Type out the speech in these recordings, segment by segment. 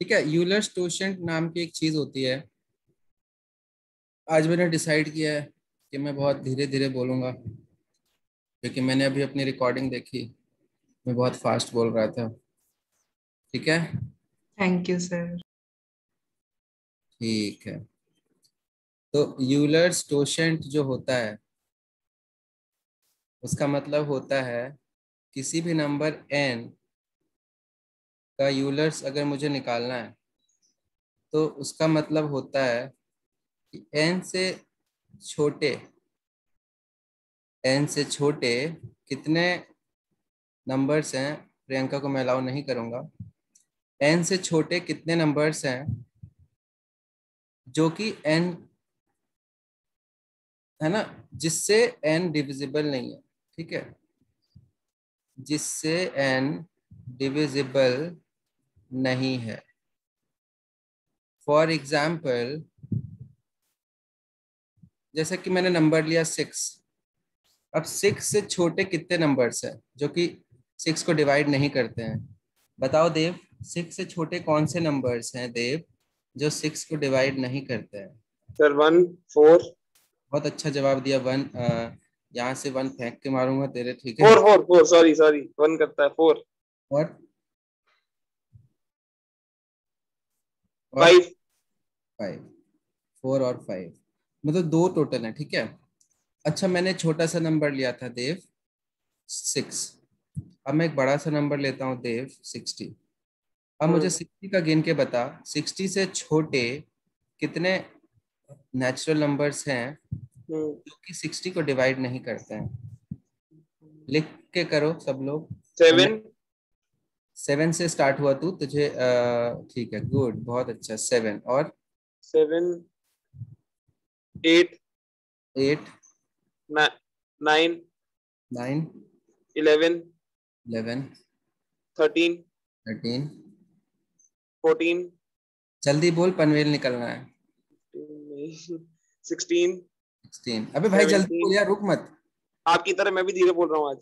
ठीक है, Euler's quotient नाम की एक चीज होती है। आज मैंने डिसाइड किया है कि मैं बहुत धीरे धीरे बोलूंगा, क्योंकि मैंने अभी अपनी रिकॉर्डिंग देखी, मैं बहुत फास्ट बोल रहा था। ठीक है। Thank you sir. ठीक है, तो यूलर्स क्वोशिएंट जो होता है उसका मतलब होता है किसी भी नंबर n का यूलर्स अगर मुझे निकालना है तो उसका मतलब होता है कि छोटे n से छोटे कितने नंबर्स हैं। प्रियंका को मैं अलाउ नहीं करूंगा। n से छोटे कितने नंबर्स हैं जो कि n है ना, जिससे n डिविजिबल नहीं है। ठीक है, जिससे n डिविजिबल नहीं है। फॉर एग्जाम्पल, जैसे कि मैंने नंबर लिया 6। अब 6 से छोटे कितने नंबर्स हैं जो कि 6 को डिवाइड नहीं करते हैं? बताओ देव, 6 से छोटे कौन से नंबर्स हैं देव जो 6 को डिवाइड नहीं करते हैं? सर 1 4 बहुत अच्छा जवाब दिया। वन, यहाँ से वन फेंक के मारूंगा तेरे। ठीक है। 4 4 4 सॉरी सॉरी 1 करता है 4 और 5 5। 4 और 5, मतलब दो टोटल है। ठीक है। अच्छा, मैंने छोटा सा नंबर लिया था देव 6। अब मैं एक बड़ा सा नंबर लेता हूँ देव 60। अब मुझे 60 का गिन के बता, 60 से छोटे कितने नेचुरल नंबर्स हैं जो कि 60 को डिवाइड नहीं करते हैं? लिख के करो सब लोग। 7 7 से स्टार्ट हुआ तू, तुझे ठीक है, गुड, बहुत अच्छा। 7 और 7 8 8 9 9 11 11 13 13। 14 जल्दी बोल, पनवेल निकलना है। 16 16। अबे भाई जल्दी 17 बोल यार, रुक मत। आपकी तरह मैं भी धीरे बोल रहा हूँ आज।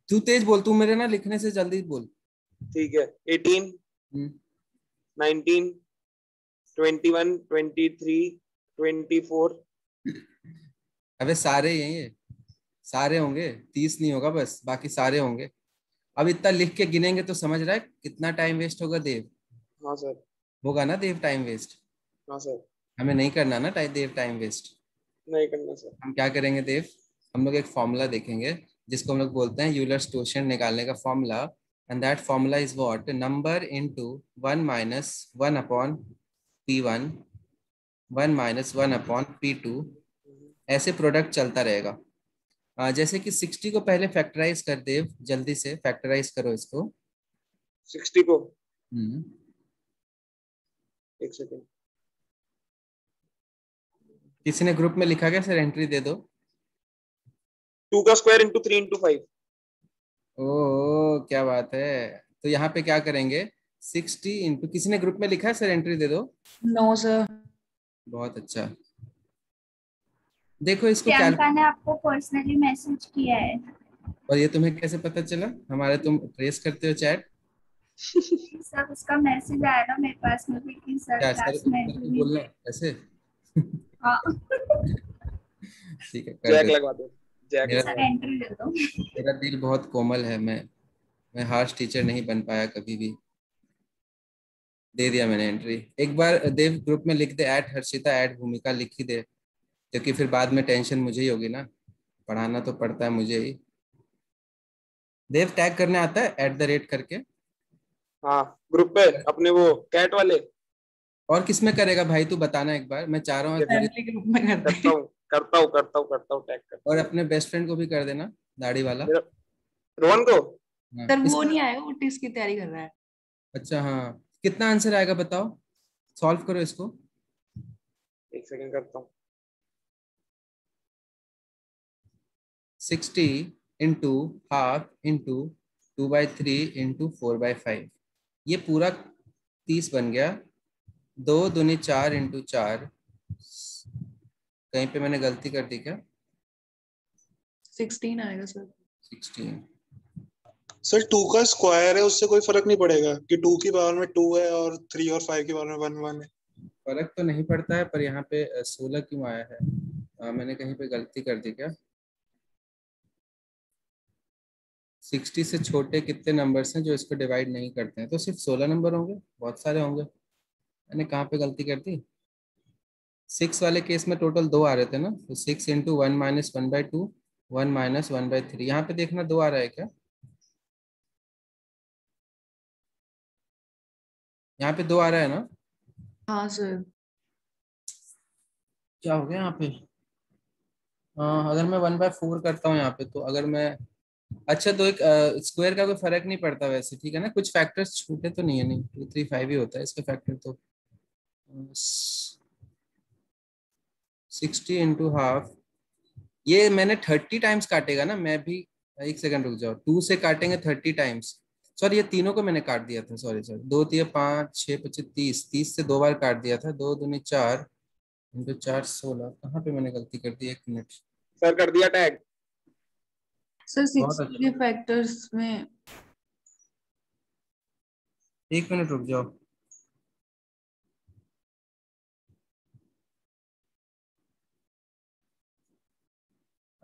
तू तेज बोल, तू मेरे ना लिखने से जल्दी बोल। ठीक है 18 हम्म। 19 21 23 24 अबे सारे यही है, सारे होंगे। 30 नहीं होगा बस, बाकी सारे होंगे। अब इतना लिख के गिनेंगे तो समझ रहा है कितना टाइम वेस्ट होगा देव? हाँ सर होगा ना देव टाइम वेस्ट? हाँ सर हमें नहीं करना ना देव टाइम वेस्ट। नहीं करना सर। हम क्या करेंगे देव, हम लोग एक फॉर्मूला देखेंगे जिसको हम लोग बोलते हैं यूलर्स क्वोशिएंट निकालने का formula. And that formula is what, number into 1 minus 1 upon P1, 1 minus 1 upon P2। ऐसे प्रोडक्ट चलता रहेगा। जैसे कि 60 को पहले फैक्टराइज कर देव, जल्दी से फैक्टराइज करो इसको। 60 को हम्म। एक सेकेंड। किसी ने ग्रुप में लिखा क्या सर? एंट्री दे दो। 2 का स्क्वायर इंटू 3 इंटू 5। ओ क्या बात है। तो यहाँ पे क्या करेंगे, 60 इंटू, किसी ने ग्रुप में लिखा है सर? एंट्री दे दो। No sir. बहुत अच्छा। देखो इसको प्रियंका ने कैलकुलेट। आपको पर्सनली मैसेज किया है। और ये तुम्हें कैसे पता चला? हमारे तुम ट्रेस करते हो चैट? सर उसका मैसेज आया ना मेरे पास में भी कि सर क्या सर क्लास में करके एंट्री बोलना दे। है ऐसे? हाँ ठीक है, कर जैक दे। लगवा दो जैक मेरा सर लगवा दो। एंट्री दे दो। मेरा दिल बहुत कोमल है। मैं हार्श टीचर नहीं बन पाया कभी भी। दे दिया मैंने एंट्री। एक बार देव ग्रुप में लिख दे, ऐड हर्षिता ऐड भूमिका लिख ही दे, क्योंकि फिर बाद में टेंशन मुझे ही होगी ना, पढ़ाना तो पड़ता है मुझे ही। देव टैग करने आता है @ करके? हाँ ग्रुप पे अपने वो कैट वाले। और किस में करेगा भाई, तू बताना एक बार, मैं चाह रहा हूँ धीरे। फैमिली ग्रुप में करते करता हैं। हूँ करता हूँ करता हूँ करता हूँ टैग करता और हूँ। अपने बेस्ट फ्रेंड को भी कर देना, दाढ़ी वाला। मेरा रोहन को। हाँ सर वो इसका। नहीं आएगा, वो टेस्ट की तैयारी कर रहा है। अच्छा हाँ, कितना आंसर आएगा बताओ, सॉल्व करो इसको। एक सेकंड करता हूँ। 60 इंटू हाफ इंटू 2/3 इंटू 4/5, ये पूरा 30 बन गया। 2 दूनी 4 इंटू 4। कहीं पे मैंने गलती कर दी क्या? 16 आएगा सर। 16। सर 2 का स्क्वायर है, उससे कोई फर्क नहीं पड़ेगा कि 2 की पावर में 2 है और 3 और 5 की पावर में 1 है। फर्क तो नहीं पड़ता है, पर यहाँ पे 16 क्यों आया है? मैंने कहीं पे गलती कर दी क्या? 60 से छोटे कितने नंबर्स हैं जो इसको डिवाइड नहीं करते हैं? तो सिर्फ 16 नंबर होंगे, बहुत सारे होंगे। मैंने कहाँ पे गलती कर दी? 6 वाले केस में टोटल 2 आ रहे थे ना, तो 6 इंटू 1 - 1/2, 1 - 1/3। यहाँ पे देखना 2 आ रहा है क्या? यहाँ पे 2 आ रहा है ना? हाँ सर। क्या हो गया यहाँ पे? अगर मैं 1/4 करता हूँ यहाँ पे, तो अगर मैं, अच्छा तो एक स्क्वायर का कोई फर्क नहीं पड़ता वैसे, ठीक है ना? कुछ फैक्टर्स छूटे तो नहीं है, नहीं 2 3 5 ही होता है इसका फैक्टर। तो 60 इंटू हाफ, ये मैंने 30 टाइम्स काटेगा ना मैं भी। एक सेकंड रुक जाओ, 2 से काटेंगे 30 टाइम्स। सॉरी, ये तीनों को मैंने काट दिया था, सॉरी सॉरी। 2 3 5 6 25 30, 30 से 2 बार काट दिया था। 2 दूनी 4 इंटू 4 16। कहाँ पे मैंने गलती कर दी? 1 मिनट। सर कर दिया टैग। सर बहुत 60 के अच्छा, फैक्टर्स में 1 मिनट रुक जाओ।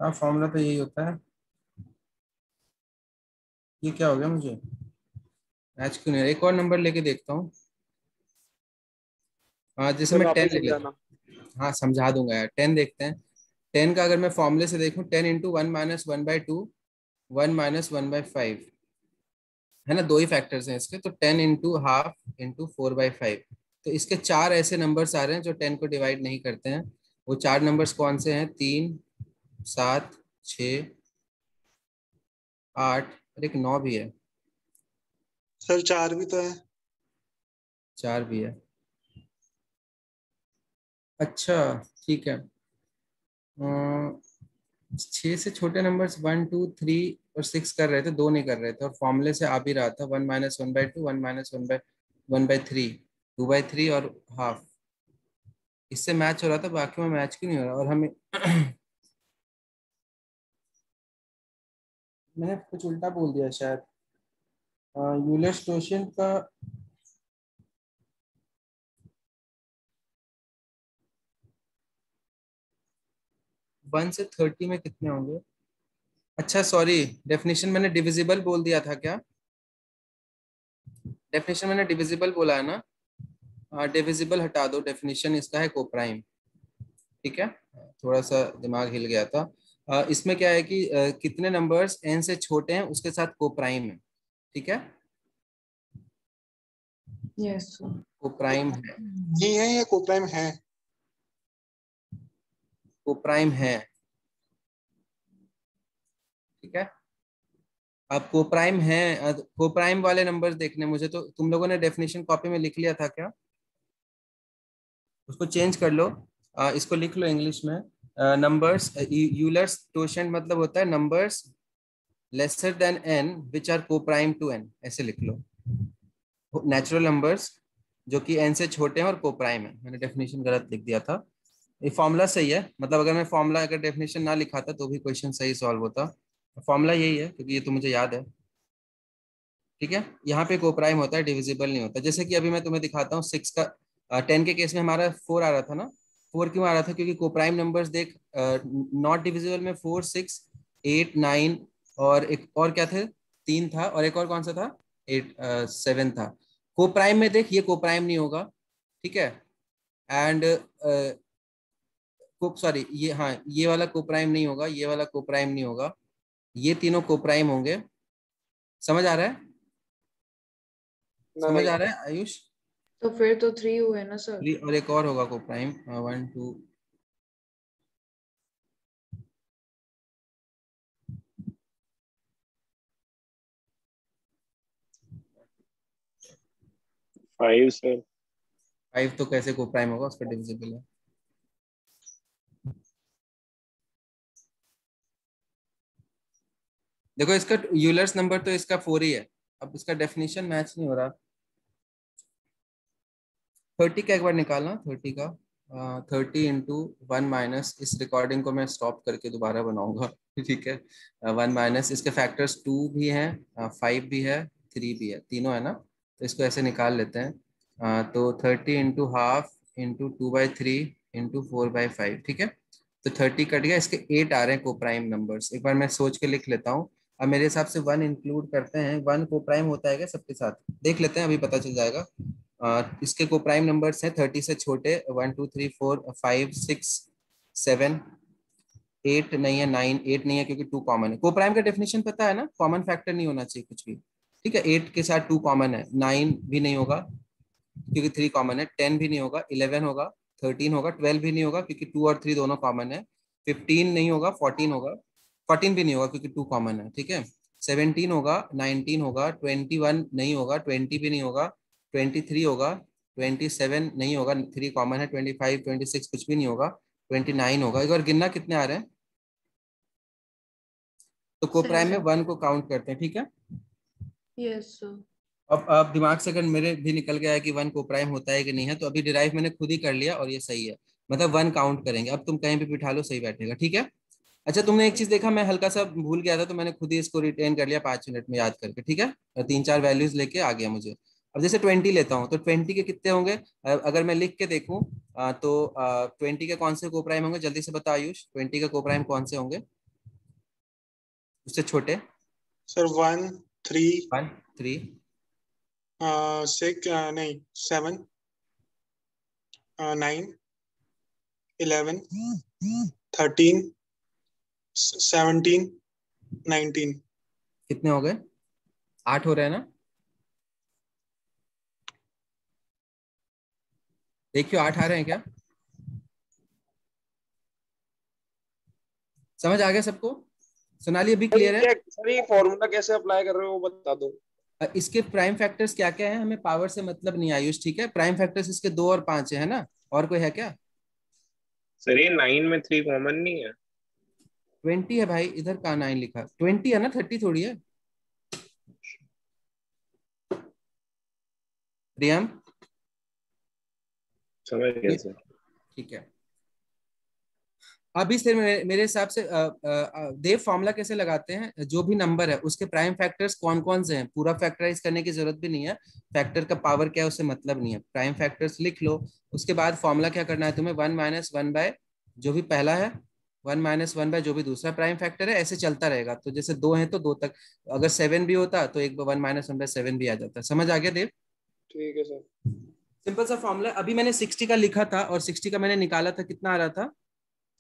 हाँ, फॉर्मूला तो यही होता है। ये क्या हो गया मुझे? मैच क्यों नहीं? एक और नंबर लेके देखता हूँ। हाँ, जैसे सर मैं 10 वापस ले लेता समझाना। हूँ। हाँ, समझा दूंगा यार। 10 देखते हैं। 10 का अगर मैं फॉर्मूले से देखूँ, 10 इंटू 1 - 1/2, 1 - 1/5, है ना? 2 ही फैक्टर्स हैं इसके। तो 10 इंटू हाफ इंटू 4/5। तो इसके 4 ऐसे नंबर्स आ रहे हैं जो 10 को डिवाइड नहीं करते हैं। वो 4 नंबर्स कौन से हैं? 3 7 6 8 और एक 9 भी है। सर 4 भी तो है। 4 भी है। अच्छा, ठीक है। 6 से छोटे नंबर्स 1 2 3 और 6 कर रहे थे, 2 नहीं कर रहे थे। और फॉर्मूले से आ भी रहा था 1 - 1/2, 1 - 1/1/3, 2/3 और हाफ। इससे मैच हो रहा था, बाकी में मैच क्यों नहीं हो रहा? और हमें मैंने कुछ उल्टा बोल दिया शायद। यूलर्स क्वोशिएंट का 1 से 30 में कितने होंगे? अच्छा सॉरी, डेफिनेशन मैंने डिविजिबल बोल दिया था क्या? डेफिनेशन मैंने डिविजिबल बोला है ना? डिविजिबल हटा दो, डेफिनेशन इसका है कोप्राइम। ठीक है, थोड़ा सा दिमाग हिल गया था। इसमें क्या है कि कितने नंबर्स n से छोटे हैं उसके साथ कोप्राइम है। ठीक है, यस सर। कोप्राइम है। नहीं है या कोप्राइम है? कोप्राइम है, ठीक है। अब कोप्राइम है, कोप्राइम वाले नंबर्स देखने मुझे। तो तुम लोगों ने डेफिनेशन कॉपी में लिख लिया था क्या? उसको चेंज कर लो। इसको लिख लो इंग्लिश में। नंबर्स, यूलर्स क्वोशिएंट मतलब होता है numbers lesser than n which are coprime to n, ऐसे लिख लो। नेचुरल नंबर्स जो कि n से छोटे हैं और कोप्राइम है। मैंने डेफिनेशन गलत लिख दिया था। ये फॉर्मूला सही है, मतलब अगर मैं फॉर्मूला, अगर डेफिनेशन ना लिखाता तो भी क्वेश्चन सही सॉल्व होता। फॉर्मूला यही है, क्योंकि ये तो मुझे याद है। ठीक है, यहाँ पे कोप्राइम होता है, डिविजिबल नहीं होता। जैसे कि अभी मैं तुम्हें दिखाता हूँ 6 का, 10 के केस में हमारा 4 आ रहा था ना। 4 क्यों आ रहा था? क्योंकि कोप्राइम नंबर्स देख, नॉट डिविजिबल में 4 6 8 9, और एक और क्या थे? 3 था, और एक और कौन सा था? 8 7 था। कोप्राइम में देख, ये कोप्राइम नहीं होगा, ठीक है। एंड सॉरी, ये, हाँ, ये वाला कोप्राइम नहीं होगा, ये वाला कोप्राइम नहीं होगा। ये तीनों कोप्राइम होंगे। समझ आ रहा है? समझ नहीं। आ रहा है आयुष? तो फिर तो 3 हुए ना सर। 3 और एक और होगा कोप्राइम, 1 2। 5 सर। 5 तो कैसे कोप्राइम होगा? उसका डिविजिबल है। देखो, इसका यूलर्स नंबर तो इसका 4 ही है। अब इसका डेफिनेशन मैच नहीं हो रहा। 30 का एक बार निकालना, 30 का। 30 इंटू 1 माइनस, इस रिकॉर्डिंग को मैं स्टॉप करके दोबारा बनाऊंगा ठीक है। 1 माइनस, इसके फैक्टर्स 2 भी हैं, 5 भी है, 3 भी है, तीनों है ना, तो इसको ऐसे निकाल लेते हैं। तो 30 इंटू हाफ इंटू 2/3 इंटू 4/5, ठीक है। तो 30 कट गया, इसके 8 आ रहे हैं कोप्राइम नंबर्स। एक बार मैं सोच के लिख लेता हूँ। अब मेरे हिसाब से 1 इंक्लूड करते हैं, 1 कोप्राइम होता है क्या सबके साथ, देख लेते हैं, अभी पता चल जाएगा। इसके कोप्राइम नंबर्स हैं 30 से छोटे, 1 2 3 4 5 6 7 8 नहीं है, 9 8 नहीं है क्योंकि 2 कॉमन है। कोप्राइम का डेफिनेशन पता है ना, कॉमन फैक्टर नहीं होना चाहिए कुछ भी, ठीक है। 8 के साथ 2 कॉमन है, 9 भी नहीं होगा क्योंकि 3 कॉमन है, 10 भी नहीं होगा, 11 होगा, 13 होगा, 12 भी नहीं होगा क्योंकि 2 और 3 दोनों कॉमन है, 15 नहीं होगा, 14 होगा, 14 भी नहीं होगा क्योंकि 2 कॉमन है, ठीक है। 17 होगा, 19 होगा, 21 नहीं होगा, 20 भी नहीं होगा, 23 होगा, 27 नहीं होगा, 3 कॉमन है, 25 26 कुछ भी नहीं होगा, 29 होगा। एक बार गिनना कितने आ रहे हैं। तो कोप्राइम में 1 को काउंट करते हैं, ठीक है। Yes sir. अब दिमाग से अगर मेरे भी निकल गया है कि 1 कोप्राइम होता है कि नहीं है, तो अभी डिराइव मैंने खुद ही कर लिया और ये सही है, मतलब 1 काउंट करेंगे। अब तुम कहीं भी बिठा लो, सही बैठेगा, ठीक है। अच्छा, तुमने एक चीज देखा, मैं हल्का सा भूल गया था, तो मैंने खुद ही इसको रिटेन कर लिया 5 मिनट में याद करके, ठीक है। 3 4 वैल्यूज लेके आ गया मुझे। अब जैसे 20 लेता हूँ, तो 20 के कितने होंगे, अगर मैं लिख के देखूं, तो 20 के कौन से कोप्राइम होंगे, जल्दी से बता आयुष, 20 के कोप्राइम कौन से होंगे उससे छोटे। सर 1 3 1 3 6 नहीं 7 9 11 13 17 19। कितने हो गए, 8 हो रहे हैं ना। देखियो 8 आ रहे हैं क्या, समझ आ गया सबको, सोनाली अभी क्लियर है। सर ये फॉर्मूला कैसे अप्लाई कर रहे हो वो बता दो। इसके प्राइम फैक्टर्स क्या क्या है, हमें पावर से मतलब नहीं आयुष, ठीक है। प्राइम फैक्टर्स इसके 2 और 5 है ना, और कोई है क्या। सर ये 9 में 3 कॉमन नहीं है। 20 है भाई, इधर कहाँ 9 लिखा, 20 है ना, 30 थोड़ी है। प्रियम, समझ गया सर। ठीक है। अभी से मेरे हिसाब से देव फॉर्मूला कैसे लगाते हैं, जो भी नंबर है उसके प्राइम फैक्टर्स कौन कौन से हैं, पूरा फैक्टराइज करने की जरूरत भी नहीं है, फैक्टर का पावर क्या है उससे मतलब नहीं है, प्राइम फैक्टर्स लिख लो। उसके बाद फॉर्मूला क्या करना है तुम्हें, 1 - 1/, जो भी पहला है, 1 - 1/, जो भी दूसरा प्राइम फैक्टर है, ऐसे चलता रहेगा। तो जैसे 2 है तो 2 तक, अगर 7 भी होता तो एक 1 - 1/7 भी आ जाता। समझ आ गया देव। ठीक है सर। सिंपल सा फॉर्मूला। अभी मैंने 60 का लिखा था और 60 का मैंने निकाला था, कितना आ रहा था,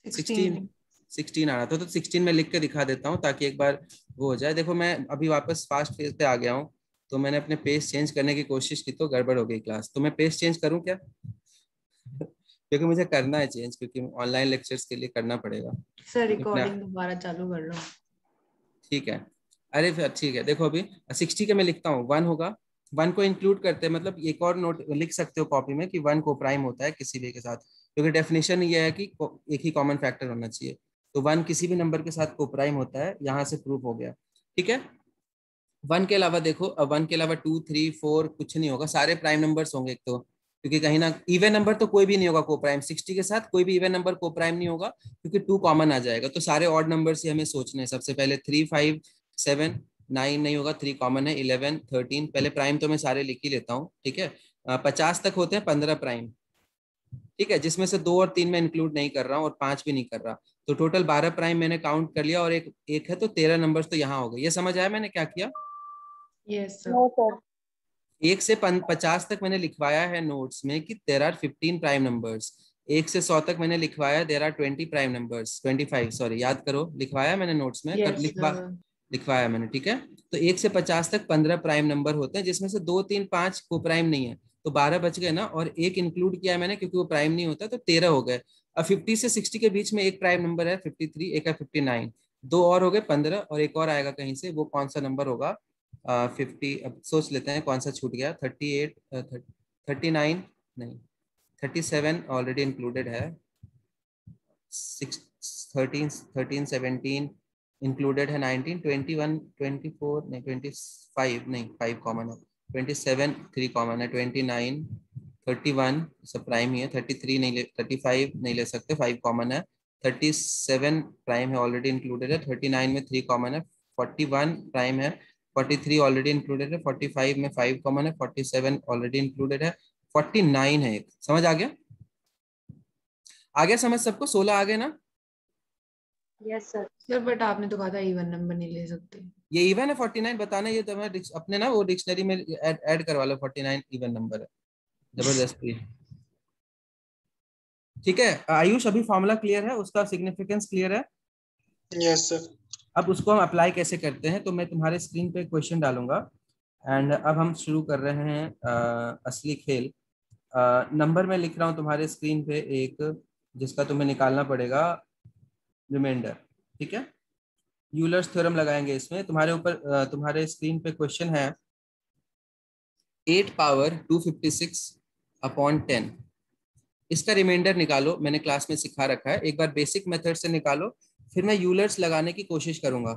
16। 16 आ रहा था। तो 16 में लिख के दिखा देता हूँ ताकि एक बार वो हो जाए। देखो मैं अभी वापस फास्ट फेज पे आ गया हूँ, तो मैंने अपने पेज चेंज करने की कोशिश की तो गड़बड़ हो गई क्लास। तो मैं पेज चेंज करूँ क्या क्योंकि मुझे करना है चेंज, क्योंकि ऑनलाइन लेक्चर्स के लिए करना पड़ेगा सर अपना। रिकॉर्डिंग दोबारा चालू कर लो। ठीक है, अरे फिर ठीक है। देखो अभी 60 के मैं लिखता हूँ, 1 होगा, 1 को इंक्लूड करते हैं, मतलब एक और नोट लिख सकते हो कॉपी में कि 1 को प्राइम होता है किसी भी के साथ, क्योंकि डेफिनेशन ये है कि एक ही कॉमन फैक्टर होना चाहिए। तो 1 किसी भी नंबर के साथ को प्राइम होता है, यहाँ से प्रूफ हो गया, ठीक है। 1 के अलावा देखो, अब 1 के अलावा 2 3 4 कुछ नहीं होगा, सारे प्राइम नंबर्स होंगे एक तो, क्योंकि कहीं ना इवन नंबर तो कोई भी नहीं होगा को प्राइम, 60 के साथ कोई भी इवन नंबर को प्राइम नहीं होगा क्योंकि 2 कॉमन आ जाएगा। तो सारे ऑड नंबर्स ही हमें सोचने हैं। सबसे पहले 3 5 7 9 नहीं होगा, 3 कॉमन है, 11 13, पहले प्राइम तो मैं सारे लिख ही लेता हूँ, ठीक है। 50 तक होते हैं 15 प्राइम, ठीक है, जिसमें से 2 और 3 में इंक्लूड नहीं कर रहा हूँ और 5 भी नहीं कर रहा। तो टोटल 12 प्राइम मैंने काउंट कर लिया और एक एक है, तो 13 नंबर्स तो यहाँ हो गए। ये समझ आया मैंने क्या किया। Yes sir. No sir. 1 से 50 तक मैंने लिखवाया है नोट्स में कि देयर आर 15 प्राइम नंबर्स। 1 से 100 तक मैंने लिखवाया there are 20 prime numbers, 25 sorry, याद करो, लिखवाया मैंने नोट्स में, कब यस सर। लिखवाया मैंने, ठीक है। तो 1 से 50 तक 15 प्राइम नंबर होते हैं, जिसमें से 2 3 5 को प्राइम नहीं है, तो 12 बच गए ना, और एक इंक्लूड किया है मैंने क्योंकि वो प्राइम नहीं होता, तो 13 हो गए। अब 50 से 60 के बीच में एक प्राइम नंबर है 53, एक है 59, 2 और हो गए 15, और एक और आएगा कहीं से, वो कौन सा नंबर होगा, 50, अब सोच लेते हैं कौन सा छूट गया, 38 39 नहीं, 37 ऑलरेडी इंक्लूडेड है, 6 13 13 17 इंक्लूडेड है, 19 21 24 नहीं, 25 नहीं, 5 कॉमन है, 27 3 कॉमन है, 29 31 सब प्राइम ही है, 33 नहीं ले, 35 नहीं ले सकते, 5 कॉमन है, 37 प्राइम है ऑलरेडी इंक्लूडेड है, 39 में 3 कॉमन है, 41 प्राइम है, 43 ऑलरेडी इंक्लूडेड है, 45 में 5 कॉमन है, 47 ऑलरेडी इंक्लूडेड है, 49 है एक। समझ आ गया? आ गया समझ सबको? 16 आ गए ना? Yes sir. सर बट आपने तो कहा था इवन नंबर नहीं ले सकते। ये इवन है 49 बताना, ये तो मैं अपने ना वो डिक्शनरी में ऐड करवा लो, 49 इवन नंबर है, जबरदस्ती। ठीक है आयुष, अभी फॉर्मूला क्लियर है, उसका सिग्निफिकेंस क्लियर है? Yes sir. अब उसको हम अप्लाई कैसे करते हैं, तो मैं तुम्हारे स्क्रीन पे क्वेश्चन डालूंगा एंड अब हम शुरू कर रहे हैं असली खेल। नंबर में लिख रहा हूँ तुम्हारे स्क्रीन पे एक, जिसका तुम्हें निकालना पड़ेगा रिमाइंडर। ठीक है, यूलर्स थ्योरम लगाएंगे इसमें। तुम्हारे ऊपर तुम्हारे स्क्रीन पे क्वेश्चन है 8 पावर 256 अपॉन 10, इसका रिमाइंडर निकालो। मैंने क्लास में सिखा रखा है, एक बार बेसिक मेथड से निकालो, फिर मैं यूलर्स लगाने की कोशिश करूंगा।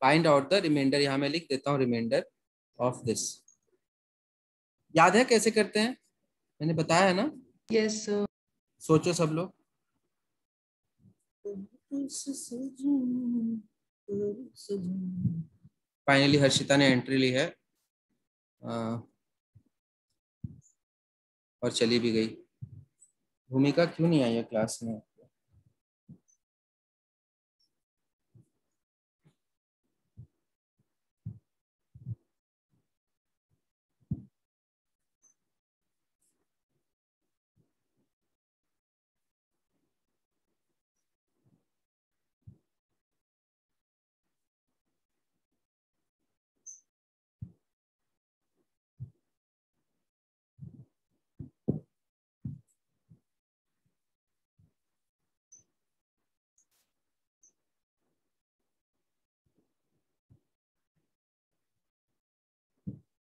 फाइंड आउट द रिमाइंडर, यहां मैं लिख देता हूं रिमाइंडर ऑफ दिस। याद है कैसे करते हैं? मैंने बताया है ना? Yes sir. सोचो सब लोग। फाइनली हर्षिता ने एंट्री ली है और चली भी गई। भूमिका क्यों नहीं आई है क्लास में?